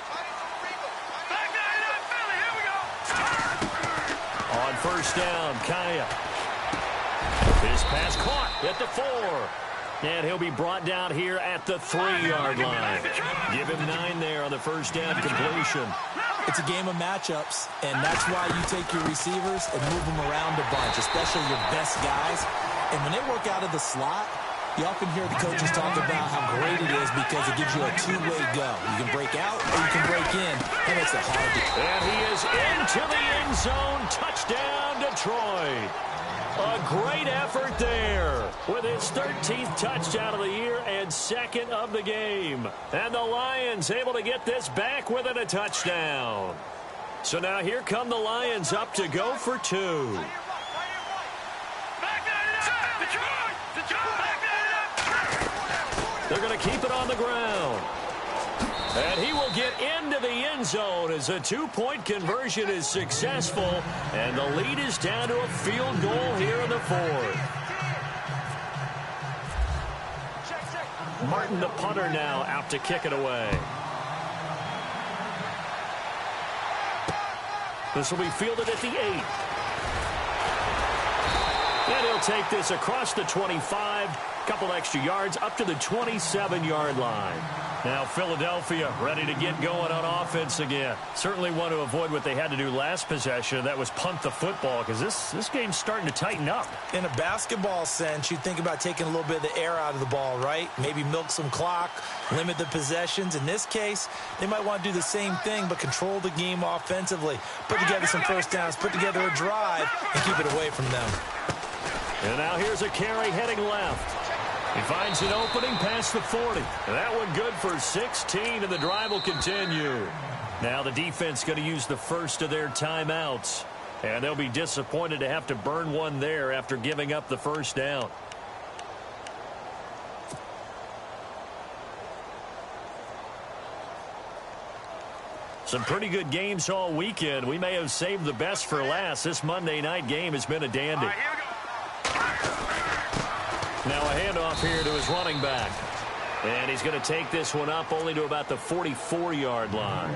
On 1st down, Kaya. His pass caught at the 4. And he'll be brought down here at the 3-yard line. Give him 9 there on the 1st down completion. It's a game of matchups, and that's why you take your receivers and move them around a bunch, especially your best guys. And when they work out of the slot, you often hear the coaches talk about how great it is because it gives you a two-way go. You can break out or you can break in. That makes it hard to... And he is into the end zone. Touchdown, Detroit. A great effort there with his 13th touchdown of the year and 2nd of the game. And the Lions able to get this back within a touchdown. So now here come the Lions up to go for 2. They're going to keep it on the ground. And he will get into the end zone as a 2-point conversion is successful. And the lead is down to a field goal here in the 4th. Martin, the punter, now out to kick it away. This will be fielded at the 8. And he'll take this across the 25, couple extra yards up to the 27-yard line. Now Philadelphia ready to get going on offense again. Certainly want to avoid what they had to do last possession, that was punt the football, because this game's starting to tighten up. In a basketball sense, you think about taking a little bit of the air out of the ball, right? Maybe milk some clock, limit the possessions. In this case, they might want to do the same thing, but control the game offensively. Put together some first downs, put together a drive, and keep it away from them. And now here's a carry heading left. He finds an opening past the 40. And that one good for 16, and the drive will continue. Now the defense going to use the first of their timeouts. And they'll be disappointed to have to burn one there after giving up the first down. Some pretty good games all weekend. We may have saved the best for last. This Monday night game has been a dandy. Now a handoff here to his running back. And he's going to take this one up only to about the 44-yard line.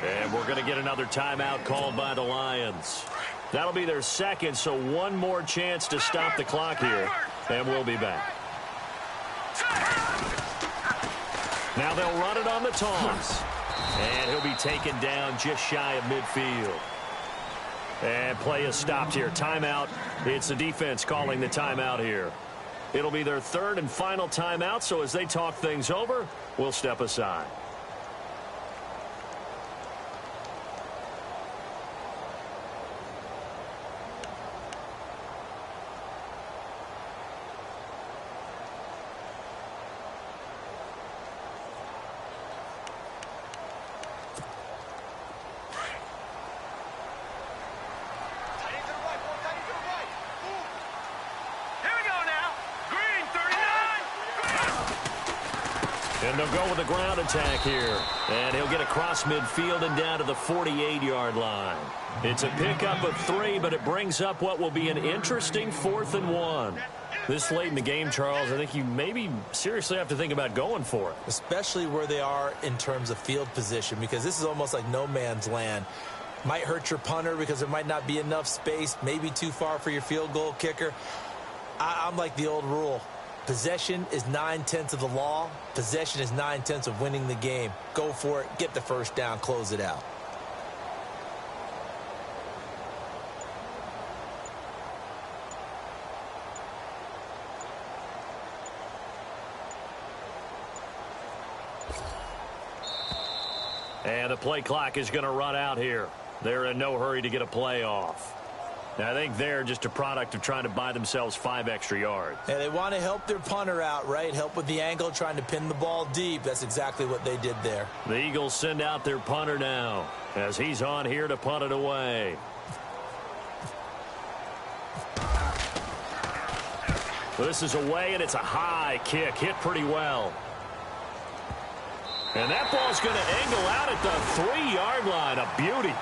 And we're going to get another timeout called by the Lions. That'll be their second, so one more chance to stop the clock here. And we'll be back. Now they'll run it on the toss. And he'll be taken down just shy of midfield. And play is stopped here. Timeout. It's the defense calling the timeout here. It'll be their third and final timeout, so as they talk things over, we'll step aside. And they'll go with a ground attack here. And he'll get across midfield and down to the 48-yard line. It's a pickup of 3, but it brings up what will be an interesting 4th and 1. This late in the game, Charles, I think you maybe seriously have to think about going for it. Especially where they are in terms of field position, because this is almost like no man's land. Might hurt your punter because there might not be enough space, maybe too far for your field goal kicker. I'm like the old rule. Possession is 9/10 of the law. Possession is 9/10 of winning the game. Go for it. Get the first down. Close it out. And the play clock is going to run out here. They're in no hurry to get a play off. Now, I think they're just a product of trying to buy themselves 5 extra yards. And they want to help their punter out, right? Help with the angle, trying to pin the ball deep. That's exactly what they did there. The Eagles send out their punter now as he's on here to punt it away. This is away, and it's a high kick. Hit pretty well. And that ball's going to angle out at the 3-yard line. A beauty.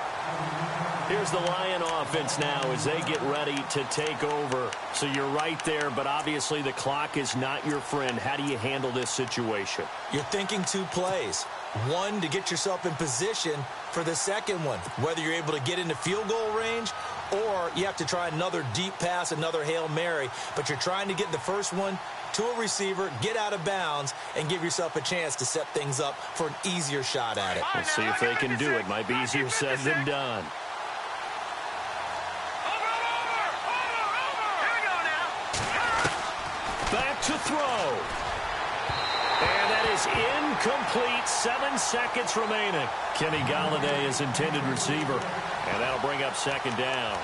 Here's the Lion offense now as they get ready to take over. So you're right there, but obviously the clock is not your friend. How do you handle this situation? You're thinking 2 plays. One, to get yourself in position for the second one, whether you're able to get into field goal range or you have to try another deep pass, another Hail Mary. But you're trying to get the first one to a receiver, get out of bounds, and give yourself a chance to set things up for an easier shot at it. Let's see if they can do it. Might be easier said than done. Back to throw. And that is incomplete. 7 seconds remaining. Kenny Golladay is intended receiver. And that'll bring up second down.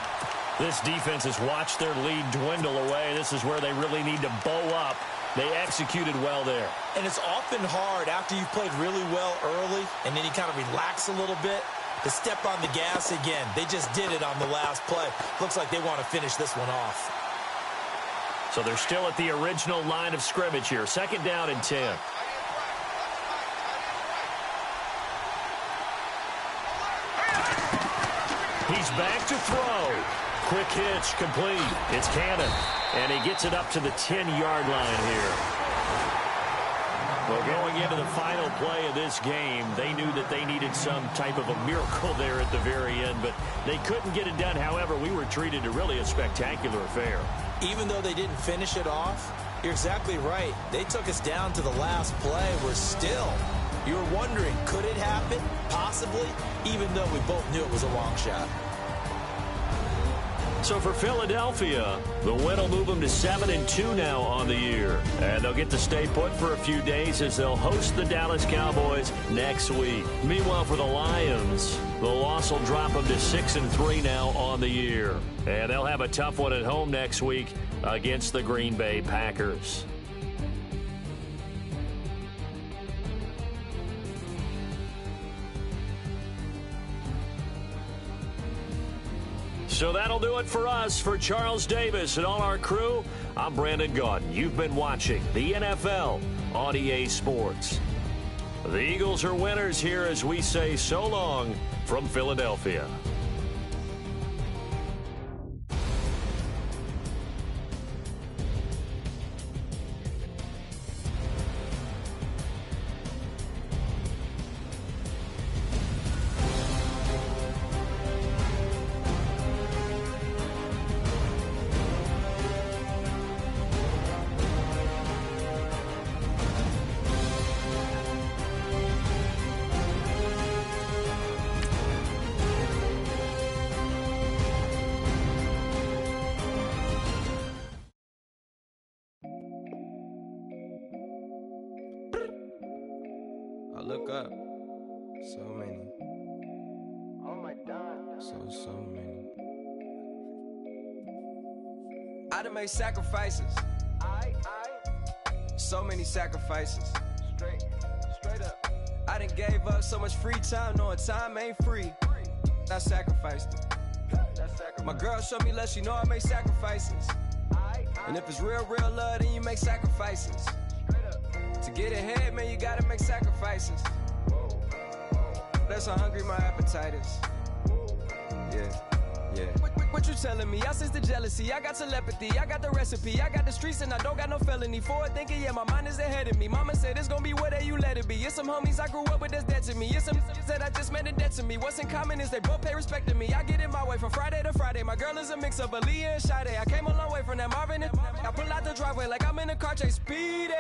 This defense has watched their lead dwindle away. This is where they really need to bow up. They executed well there. And it's often hard after you've played really well early and then you kind of relax a little bit to step on the gas again. They just did it on the last play. Looks like they want to finish this one off. So they're still at the original line of scrimmage here. Second down and 10. He's back to throw. Quick hitch, complete. It's Cannon. And he gets it up to the 10-yard line here. Well, going into the final play of this game, they knew that they needed some type of a miracle there at the very end, but they couldn't get it done. However, we were treated to really a spectacular affair. Even though they didn't finish it off, you're exactly right. They took us down to the last play. You were wondering, could it happen? Possibly, even though we both knew it was a long shot. So for Philadelphia, the win will move them to 7-2 now on the year. And they'll get to stay put for a few days as they'll host the Dallas Cowboys next week. Meanwhile, for the Lions, the loss will drop them to 6-3 now on the year. And they'll have a tough one at home next week against the Green Bay Packers. So that'll do it for us. For Charles Davis and all our crew, I'm Brandon Gaudin. You've been watching the NFL on EA Sports. The Eagles are winners here as we say so long from Philadelphia. I look up, so many. Oh my God. So many. I done made sacrifices. So many sacrifices. Straight up. I done gave up so much free time, knowing time ain't free. I sacrificed it. My girl showed me love, she know I make sacrifices. And if it's real love, then you make sacrifices. To get ahead, man, you gotta make sacrifices. That's how hungry my appetite is. Yeah. What you telling me? I sense the jealousy, I got telepathy, I got the recipe, I got the streets and I don't got no felony. Forward thinking, yeah, my mind is ahead of me. Mama said it's gonna be whatever you let it be. It's some homies I grew up with that's dead to me. It's some that I just made a debt to me. What's in common is they both pay respect to me. I get it my way from Friday to Friday. My girl is a mix of Aaliyah and Sade. I came a long way from that Marvin and I pull out the driveway like I'm in a car chase speeding.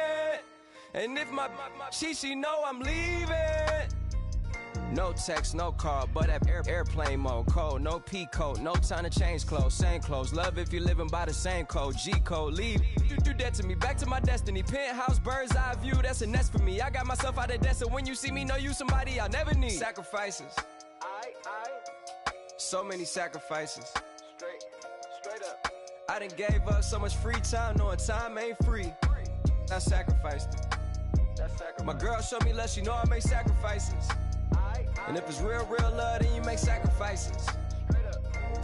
And if my she know I'm leaving. No text, no call, but at airplane mode. Code, no P code, no time to change clothes. Same clothes, love if you're living by the same code. G code, leave. You do that to me, back to my destiny. Penthouse, bird's eye view, that's a nest for me. I got myself out of debt, so when you see me, know you somebody I'll never need. Sacrifices. So many sacrifices. Straight up. I done gave up so much free time, knowing time ain't free. I sacrificed it. My girl showed me love, she know I make sacrifices. And if it's real love, then you make sacrifices.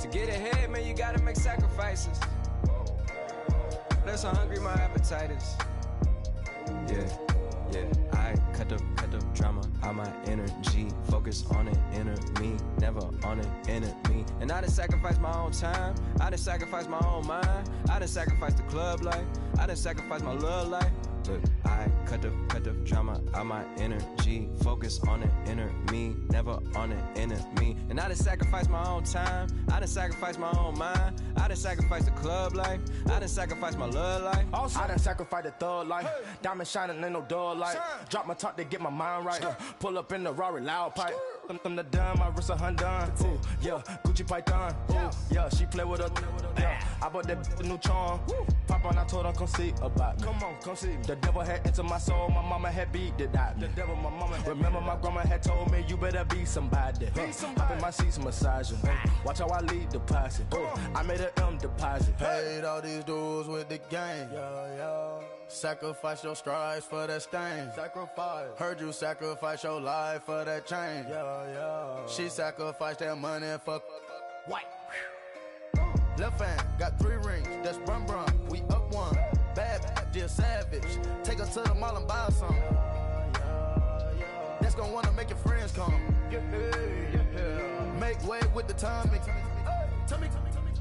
To get ahead, man, you gotta make sacrifices. That's how hungry my appetite is. Yeah. I cut the drama out my energy. Focus on it, inner me, never on it, enemy. And I done sacrificed my own time. I done sacrificed my own mind. I done sacrificed the club life. I done sacrificed my love life. Look, I cut the drama out my energy. Focus on it, inner me, never on it, enemy. And I done sacrificed my own time. I done sacrificed my own mind. I done sacrificed the club life. I done sacrificed my love life. Also, I done sacrificed the thug life. Diamond shining, ain't no dull light. Drop my top to get my mind right. Pull up in the Rari loud pipe. From the dime, my wrist a Hyundai. Ooh, yeah, Gucci Python. Ooh, yeah, she play with her. Yeah, I bought that new charm. Pop on, I told her come see about me. Come on, come see. The devil had entered my soul. My mama had beat it out. The devil, my mama. Remember, my grandma had told me you better be somebody. Hop in my seats, massaging. Watch how I lead the posse. I made an M deposit. Paid all these dues with the game. Yeah. Sacrifice your strides for that stain. Sacrifice. Heard you sacrifice your life for that change. Yeah. She sacrificed that money for white. Left hand got 3 rings. That's brum. We up one. Bad, dear savage. Take her to the mall and buy her some. That's gonna wanna make your friends come. Make way with the timing. Tell me.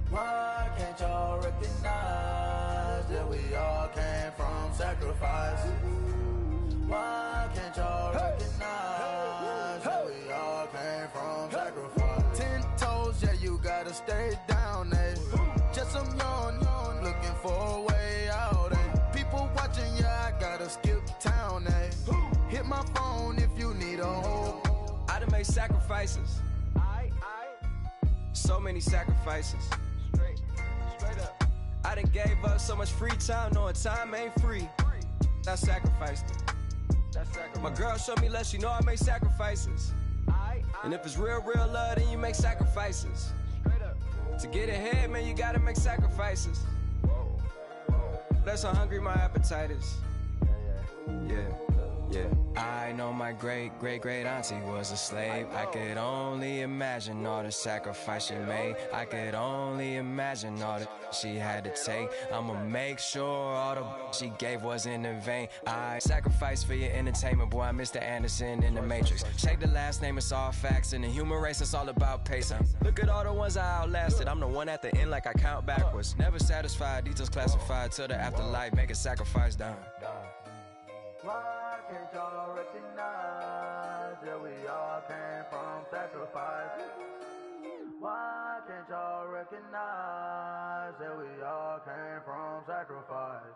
Why can't y'all recognize that we all came from sacrifice? Why can't y'all recognize that we all came from sacrifice? 10 toes, yeah, you gotta stay down, eh? Just some yawn, looking for make sacrifices. So many sacrifices. Straight up. I done gave up so much free time, knowing time ain't free. I sacrificed it. My girl showed me love, she know I make sacrifices. And if it's real love, then you make sacrifices. To get ahead, man, you gotta make sacrifices. That's how hungry my appetite is. Yeah. I know my great auntie was a slave. I could only imagine all the sacrifice she made. I could only imagine all the she had to take. I'ma make sure all the she gave wasn't in vain. I sacrificed for your entertainment, boy. I'm Mr. Anderson in the Matrix. Check the last name, it's all facts. In the human race, it's all about pacing. Look at all the ones I outlasted. I'm the one at the end, like I count backwards. Never satisfied, details classified till the afterlife. Make a sacrifice down. Why can't y'all recognize that we all came from sacrifice? Why can't y'all recognize that we all came from sacrifice?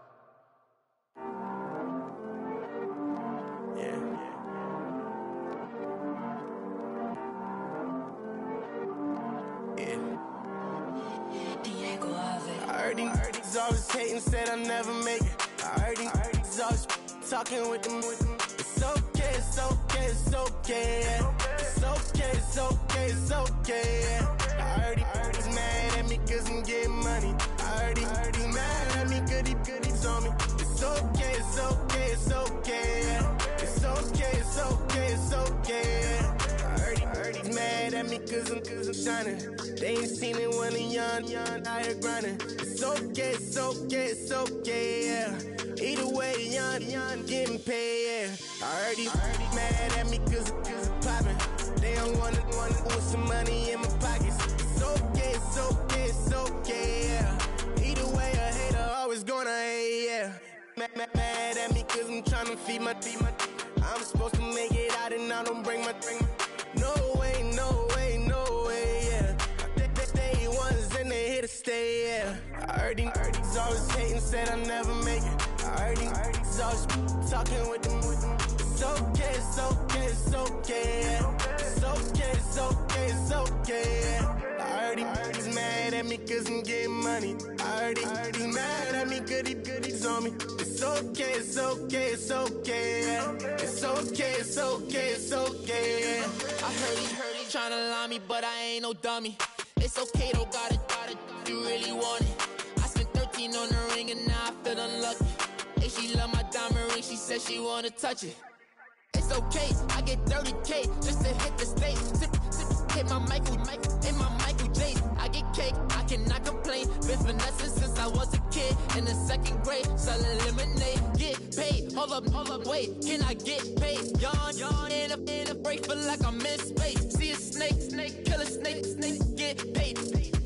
I heard these always hating, said I'll never make it. I heard these always talking with them. It's okay, it's okay, it's okay. It's okay, it's okay, it's okay. I heard he's mad at me cause I'm getting money. I heard he's mad at me cause he's on me. It's okay, it's okay, it's okay. It's okay, it's okay, it's okay. I heard he's mad at me cause I'm shining. They ain't seen it when I'm young, out here grinding. It's okay, it's okay, it's okay, yeah. Either way, young, getting paid, yeah. I heard he's mad at me cause I'm poppin'. They don't wanna put some money in my pockets. It's okay, it's okay, it's okay, yeah. Either way, a hater always gonna hate, yeah. Mad at me cause I'm tryna feed my I'm supposed to make it out and I don't bring my No way, no way, no way, yeah. They ones and they here to stay, yeah. I heard he's always hating, said I'll never make it. I heard he's always talking with them. It's okay, it's okay, it's okay, yeah. It's okay, it's okay, it's okay, yeah. I heard he's mad at me cause I'm getting money. I heard he's mad at me cause he's on me. It's okay, it's okay, it's okay, yeah. It's okay, it's okay, it's okay, yeah. I heard he tryna lie me, but I ain't no dummy. It's okay though, got it, you really want it. I spent 13 on the ring and now I feel unlucky. Hey, she love my diamond ring, she said she wanna touch it. It's okay, I get 30K just to hit the stage. Hit my Michael, in my Michael J. I get cake, I cannot complain. Been finessing since I was a kid. In the second grade, selling lemonade. Get paid, hold up, wait, can I get paid? Yawn, in a break, feel like I'm in space. See a snake, kill a snake, get paid.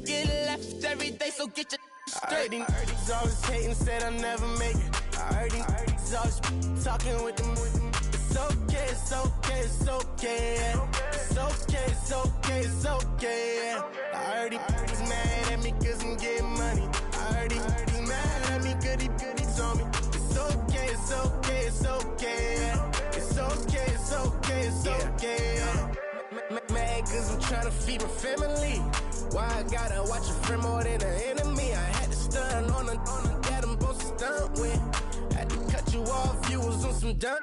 Get left every day, so get your straight. I heard he's always hating, said I'll never make it. I heard he's always talking with them. It's okay, it's okay, it's okay, yeah. It's okay, it's okay, it's okay, yeah. I heard he's mad at me cause I'm getting money. I heard he's mad at me cause he's on me. It's okay, it's okay, it's okay, yeah. It's okay, it's okay, it's okay, yeah. Mad cause I'm tryna feed my family. Why I gotta watch a friend more than an enemy? I had to stun on the dad I'm supposed to stunt with. Had to cut you off, you was on some dun.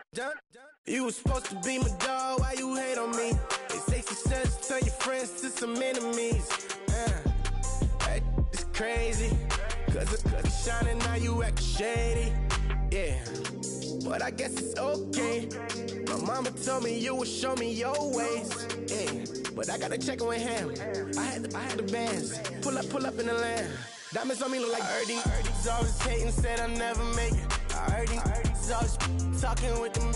You was supposed to be my dog, why you hate on me? They say success, turn your friends to some enemies. That is crazy. Cause it's shining, now you act shady. Yeah, but I guess it's okay. My mama told me you would show me your ways. Yeah, but I gotta check with him. I had the bands. Pull up in the land. Diamonds on me look like I heard he's always hating, said I'll never make it. I heard he's always talking with them.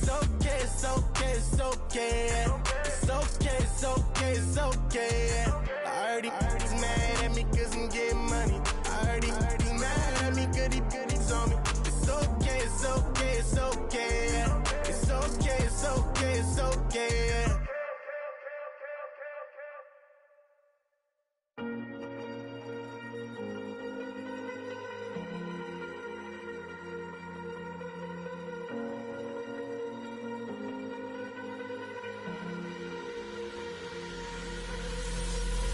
It's okay, it's okay, it's okay, yeah. It's okay, it's okay, it's okay, yeah. I heard he's mad at me cause I'm getting money. I heard he's mad at me cause he's on me. It's okay, it's okay, it's okay, yeah. It's okay, it's okay, it's okay, yeah.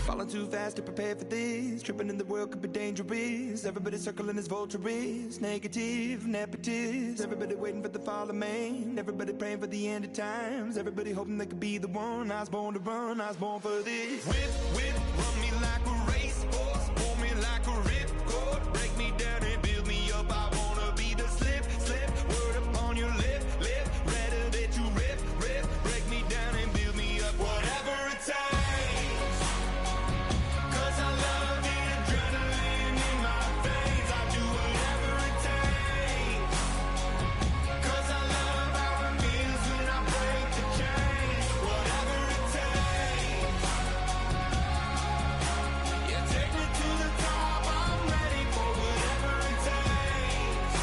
Falling too fast to prepare for this. Tripping in the world could be dangerous. Everybody circling as vultures. Negative, nepotist. Everybody waiting for the fall of man. Everybody praying for the end of times. Everybody hoping they could be the one. I was born to run, I was born for this. Whip, run me like a racehorse. Pull me like a ripcord. Break me down and build me up. I wanna be the slip. Word upon your lip. Rather that you rip. Break me down and build me up. Whatever it takes. 'Cause I love the adrenaline in my veins. I do whatever it takes. 'Cause I love how it feels when I break the chains. Whatever it takes. Yeah, take me to the top. I'm ready for whatever it takes.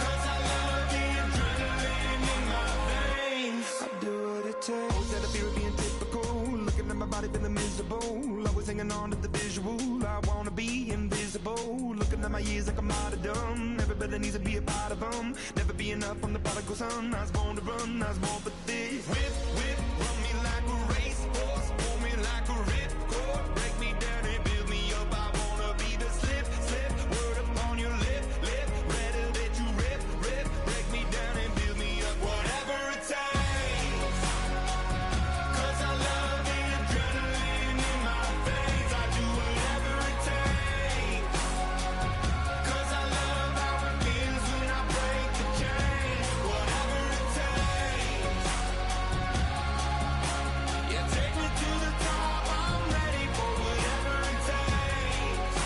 'Cause I love the adrenaline in my veins. I do what it takes. Always had a fear of being typical. Looking at my body feeling miserable. Always hanging on to the visual. I wanna be invisible. Looking at my years like a martyrdom. Everybody needs to be a part of them. Never be enough from the prodigal son. I was born to run, I was born for this. Whip, run me like a racehorse. Pull me like a ripcord. Break me down and build me up. I wanna be the slip. Word upon your lip. Rather that you rip. Break me down and build me up. Whatever it takes. 'Cause I love the adrenaline in my veins. I do whatever it takes. 'Cause I love how it feels when I break the chains. Whatever it takes. Yeah, take me to the top. I'm ready for whatever it takes.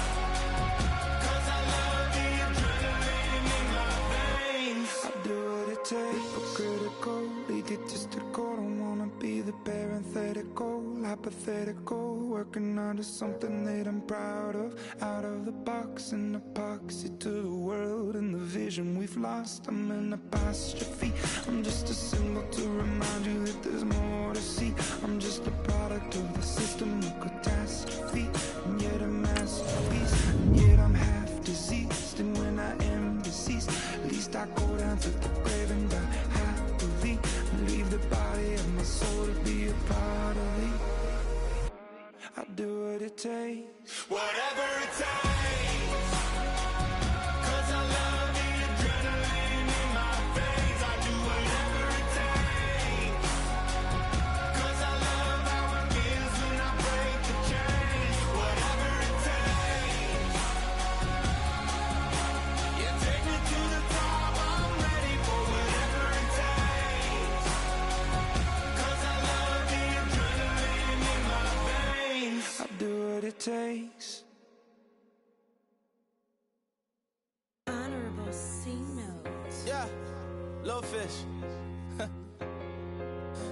'Cause I love the adrenaline in my veins. I do what it takes. Critical, egotistical. Don't wanna be the parenthetical, hypothetical. Working under something that I'm proud of. Out of the box, an epoxy to the world and the vision we've lost. I'm an apostrophe. I'm just a symbol to remind you that there's more to see. I'm just a product of the system of catastrophe, and yet a masterpiece. And yet I'm half diseased, and when I am deceased, at least I go down to the grave and die happily, and leave the body of my soul to be a part of it. I do what it takes. Whatever it takes. 'Cause I love the adrenaline in my veins. I do whatever it takes. 'Cause I love how it feels when I break the chains. Whatever it takes. Yeah, take me to the top. I'm ready for whatever it takes. 'Cause I love the adrenaline in my veins. I do what it takes. Honorable C notes. Yeah, little fish.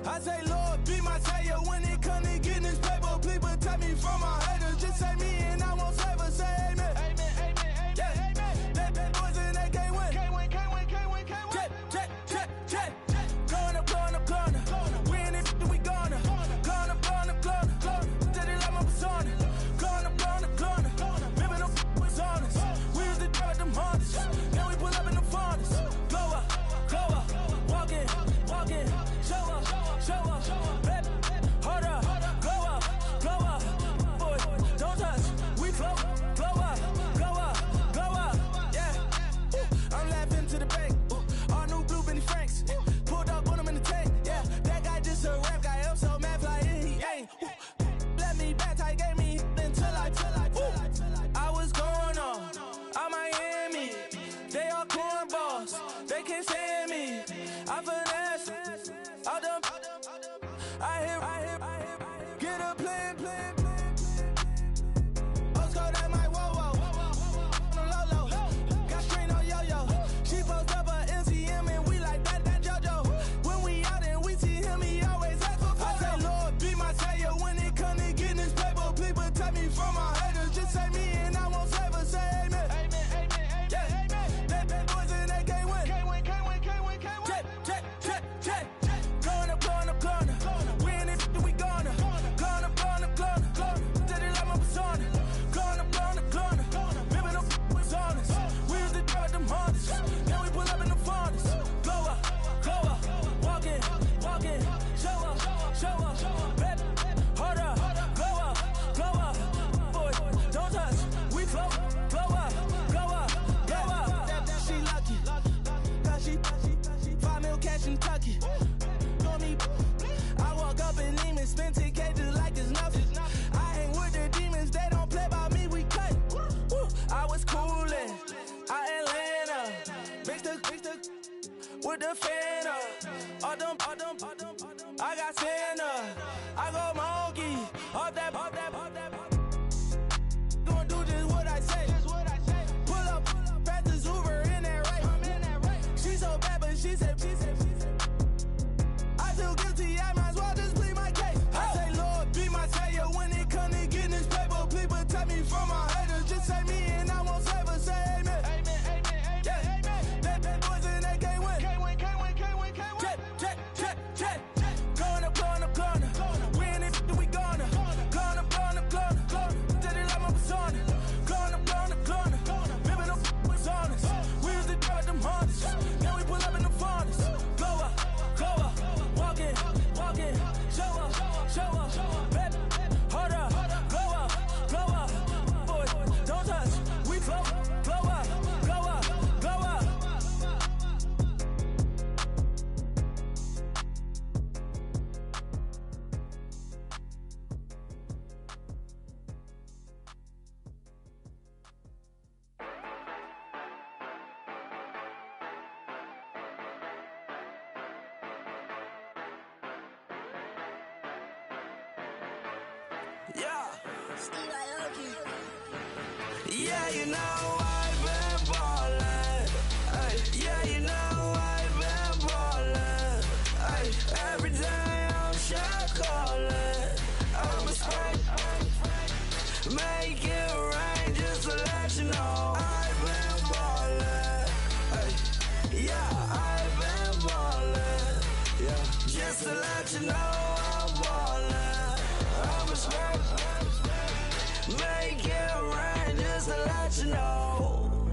I say, Lord, be my savior when it come to getting this paper. Please protect me from my haters. Just say me and I won't save us. Say amen. Yeah, that boys in that can't win. Jet. Going up. We in it, we gonna. Going up. Did it like my persona. Going up. Ripping them was on us. We used to drive them Hondas. Now we pull up in the Fondas. Glow up. Walking. Show up. Rep. Hold up. Glow up. Boy, don't touch. We flow. Glow up. Yeah. I'm laughing to the bank. All new blue Benny Franks. Pulled up, put him in the tank. Yeah, that guy just a rap guy. I'm so mad, fly in, he ain't. Let me back, tight, gave me until I. I was going on Miami. They all cornballs. They can't stand me. I finesse. All them. I hear. Get a plan. Oscar, that might whoa. Low. Got screen on yo. She post up a MCM and we like that JoJo. When we out and we see him, he always ask for photo. I say, Lord, be my savior when it come to getting this paper. Please protect me from my haters. Just say me and I won't save us. Say amen. Yeah, that boys in that can't win. Jet. Going up. We in it. a fan of. All them, I got Santa. I go monkey. All that. Gonna do just what I say. Pull up, pass the Uber in that race. She so bad, but she said. I too guilty, I might as well just plead my case. I say, Lord, be my savior when it come to getting this paper. Please protect me from my haters. Just say me and I won't save her. Say amen. Yeah. That boys and they can't win. Check. Going up. We in it, we gonna. Going up. Did it like my persona. Going up. Ripping up was honest. We used to drive them Hondas. Now we pull up in the furnace. Go up. Walking. Show up. Baby, hold up. Glow up. Boy, don't touch. We glow up. Yeah, you know I've been ballin'. Yeah, you know I've been ballin'. Every day I'm shot callin'. I'm a spray. Make it rain just to let you know I've been ballin'. Yeah, I've been ballin'. Yeah, just to let you know I'm ballin'. I'm a spray. Make it rain just to let you know.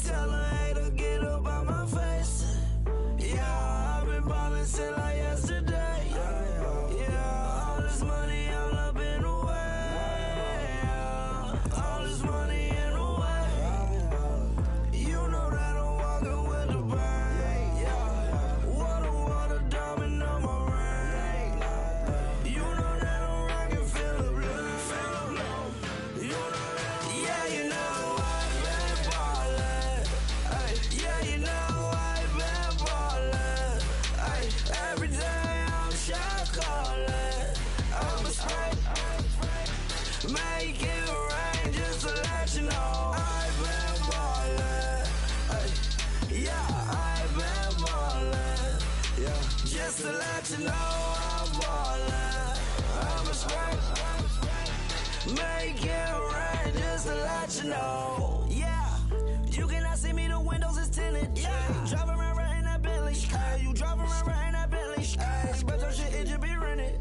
Tell a hater get up out my face. Yeah, I've been ballin' since like yesterday. Yeah, all this money all up in the way. All this money in the way. You know that I'm walking with the bang. Water, diamond on my ring. You know that I'm rockin' feel the blue. Yeah, you know I've been ballin'. Yeah, you know I've been ballin'. Every day I'm shot callin'. I'm a spray. Make it rain just to let you know I've been ballin'. Yeah, I've been ballin'. Yeah, just to let you know I'm ballin'. I'm a spray. Make it rain just to let you know. Yeah, you cannot see me, the windows is tinted. Yeah, driving around right in that Bentley. You driving around right in that Bentley. But your shit, it should be rented.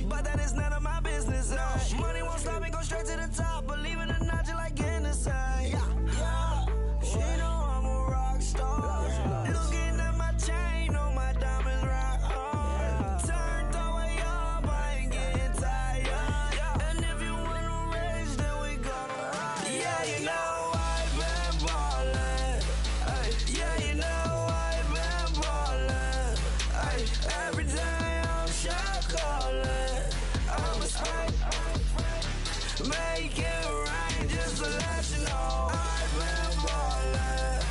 But that is none of my business. Money won't stop me, go straight to the top. Believe it or not, just like in the same. Yeah, she know I'm a rock star. Looking at my chain on my diamonds rock hard. Turned the way up, I ain't getting tired. And if you wanna race, then we gonna ride. Yeah, you know I've been ballin'. Yeah, you know I've been ballin'. Every day I'm shot callin'. I'm a spray. Make it rain just to let you know I've been ballin'.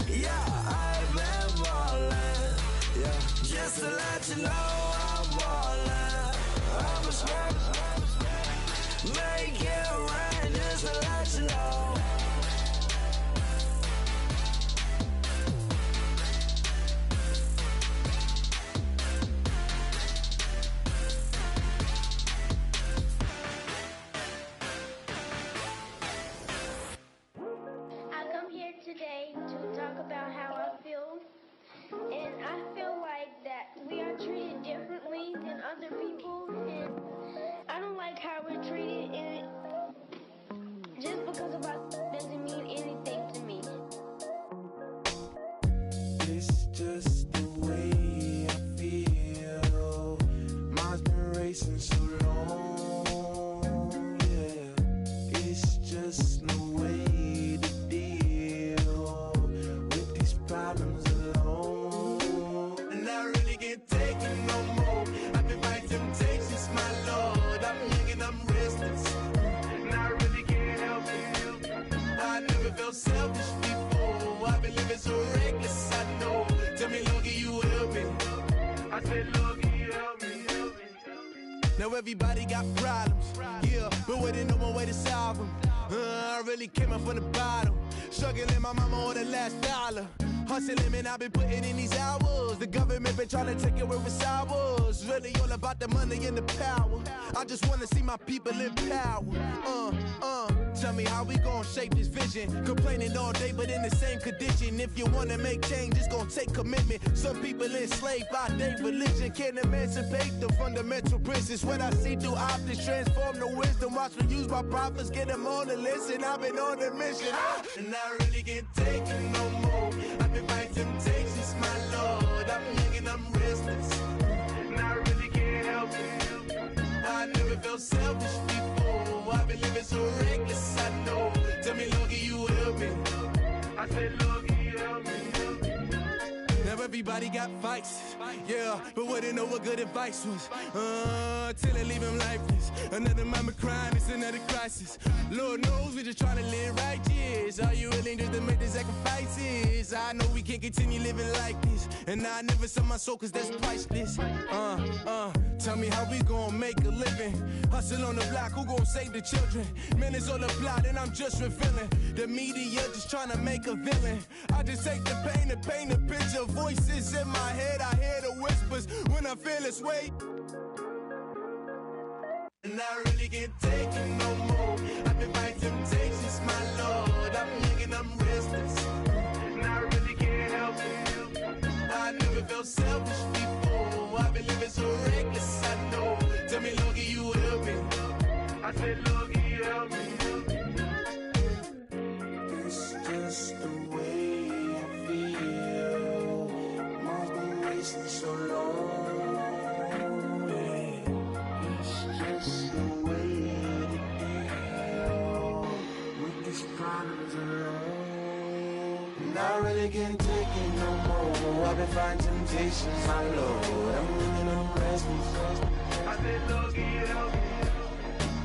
Yeah, I've been ballin'. Yeah, just to let you know I'm ballin'. I'm a spray. Make it rain just to let you know. I come here today to talk about how I feel, and I feel like that we are treated differently than other people, and I don't like how we're treated, and just because of us doesn't mean anything to me. It's just the way I feel. Mine's been racing so long. Yeah, it's just no way to deal with these problems alone. And I really can't take it no more. I've been fighting temptations, my lord. I'm young and I'm restless, and I really can't help it. I never felt selfish before. I've been living so reckless, I know. Now everybody got problems, yeah, but we didn't know one way to solve them. I really came up from the bottom, struggling my mama on the last dollar. Hustling, man, I've been putting in these hours. The government been trying to take away with ours. Really all about the money and the power. I just wanna see my people in power. Tell me how we gon' shape this vision. Complaining all day, but in the same condition. If you wanna make change, it's gon' take commitment. Some people enslaved by their religion can't emancipate the fundamental principles. What I see through optics transform the wisdom. Watch me use my prophets, get them on the listen. I've been on a mission, and I really can't take it no more. I've been fighting temptations, my Lord. I'm young and I'm restless, and I really can't help it. I never felt selfish before. I've been living so reckless, I know. Tell me, Lord, can you help me? I said, Lord, can you help me? Now everybody got fights, yeah, but wouldn't know what good advice was. Till they leave him lifeless. Another mama crying, it's another crisis. Lord knows we just trying to live righteous. Are you willing just to make the sacrifices? I know we can't continue living like this, and I never sell my soul cause that's priceless. Tell me how we gon' make a living. Hustle on the block, who gon' save the children? Man, it's all a plot and I'm just revealing. The media just trying to make a villain. I just take the pain and paint a picture. Voices in my head, I hear the whispers when I feel this way. And I really can't take it no more. I've been fighting temptations, my Lord. I'm young and I'm restless, and I really can't help it. I never felt selfish before. I've been living so reckless, I know. Tell me, Lord, can you help me? I said, Lord, can you help me? It's just the way I feel. Mom's been wasting so long. It's just the way to deal with these problems alone. And I really can't take it no more. I've been fighting temptations, my Lord. I'm living on restless. I said, Lord, can you help me?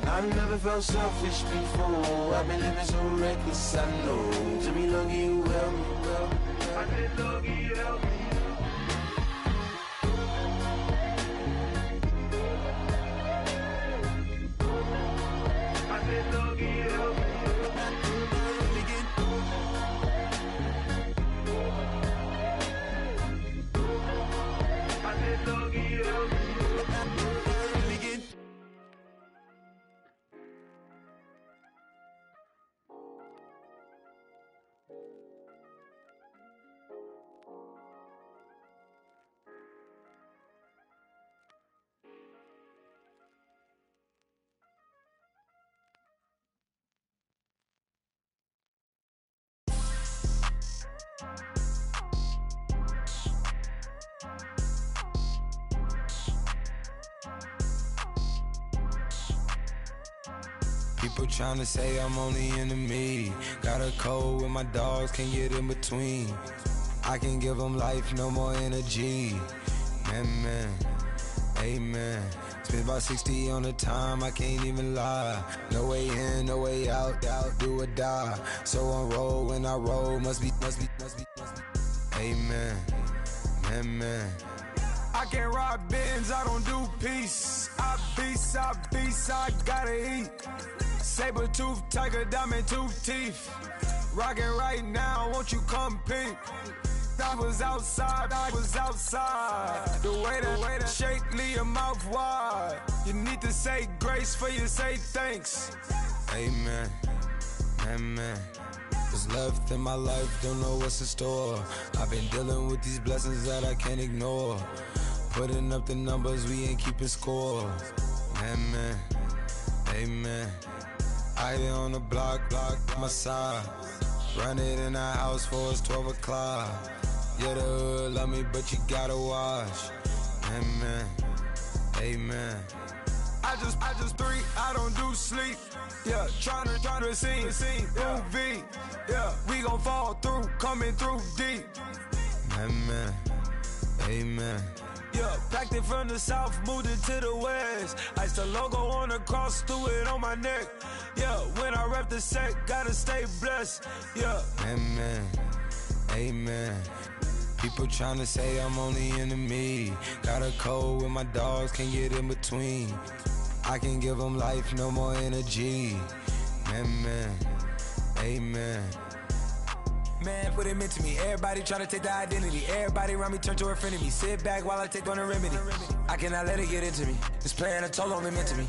I've never felt selfish before. I've been living so reckless, I know. Tell me, Lord, can you help me? I said, Lord, can you help me? I said, Lord, can you help me? I said, Lord, can you help me? People tryna say I'm only enemy. Got a cold with my dogs, can't get in between. I can give them life, no more energy. Amen, amen. Spent about 60 on the time, I can't even lie. No way in, no way out, do or die. So on roll, when I roll, must be. Amen, amen. I can't rob Benz, I don't do peace. I beast, I gotta eat. Saber tooth, tiger, diamond tooth teeth. Rockin' right now, won't you come peep? I was outside. The way to shake, leave your mouth wide. You need to say grace for you say thanks. Amen, amen. What's left in my life, don't know what's in store. I've been dealing with these blessings that I can't ignore. Putting up the numbers, we ain't keeping score. Amen, amen. I be on the block, my side. Run it in the house for it's 12 o'clock. Yeah, the hood love me, but you gotta watch. Amen, amen. I just three, I don't do sleep. Yeah, tryna see, UV. Yeah, we gon' fall through, coming through deep. Amen, amen. Yeah, packed it from the south, moved it to the west. Iced the logo on the cross, threw it on my neck. Yeah, when I rep the set, gotta stay blessed. Yeah. Amen, amen. People trying to say I'm only enemy. Got a code with my dogs, can't get in between. I can give them life, no more energy. Man, amen. Man, what it meant to me. Everybody try to take the identity. Everybody around me turn to a friend of me. Sit back while I take on a remedy. I cannot let it get into me. This plan a toll on me, meant to me.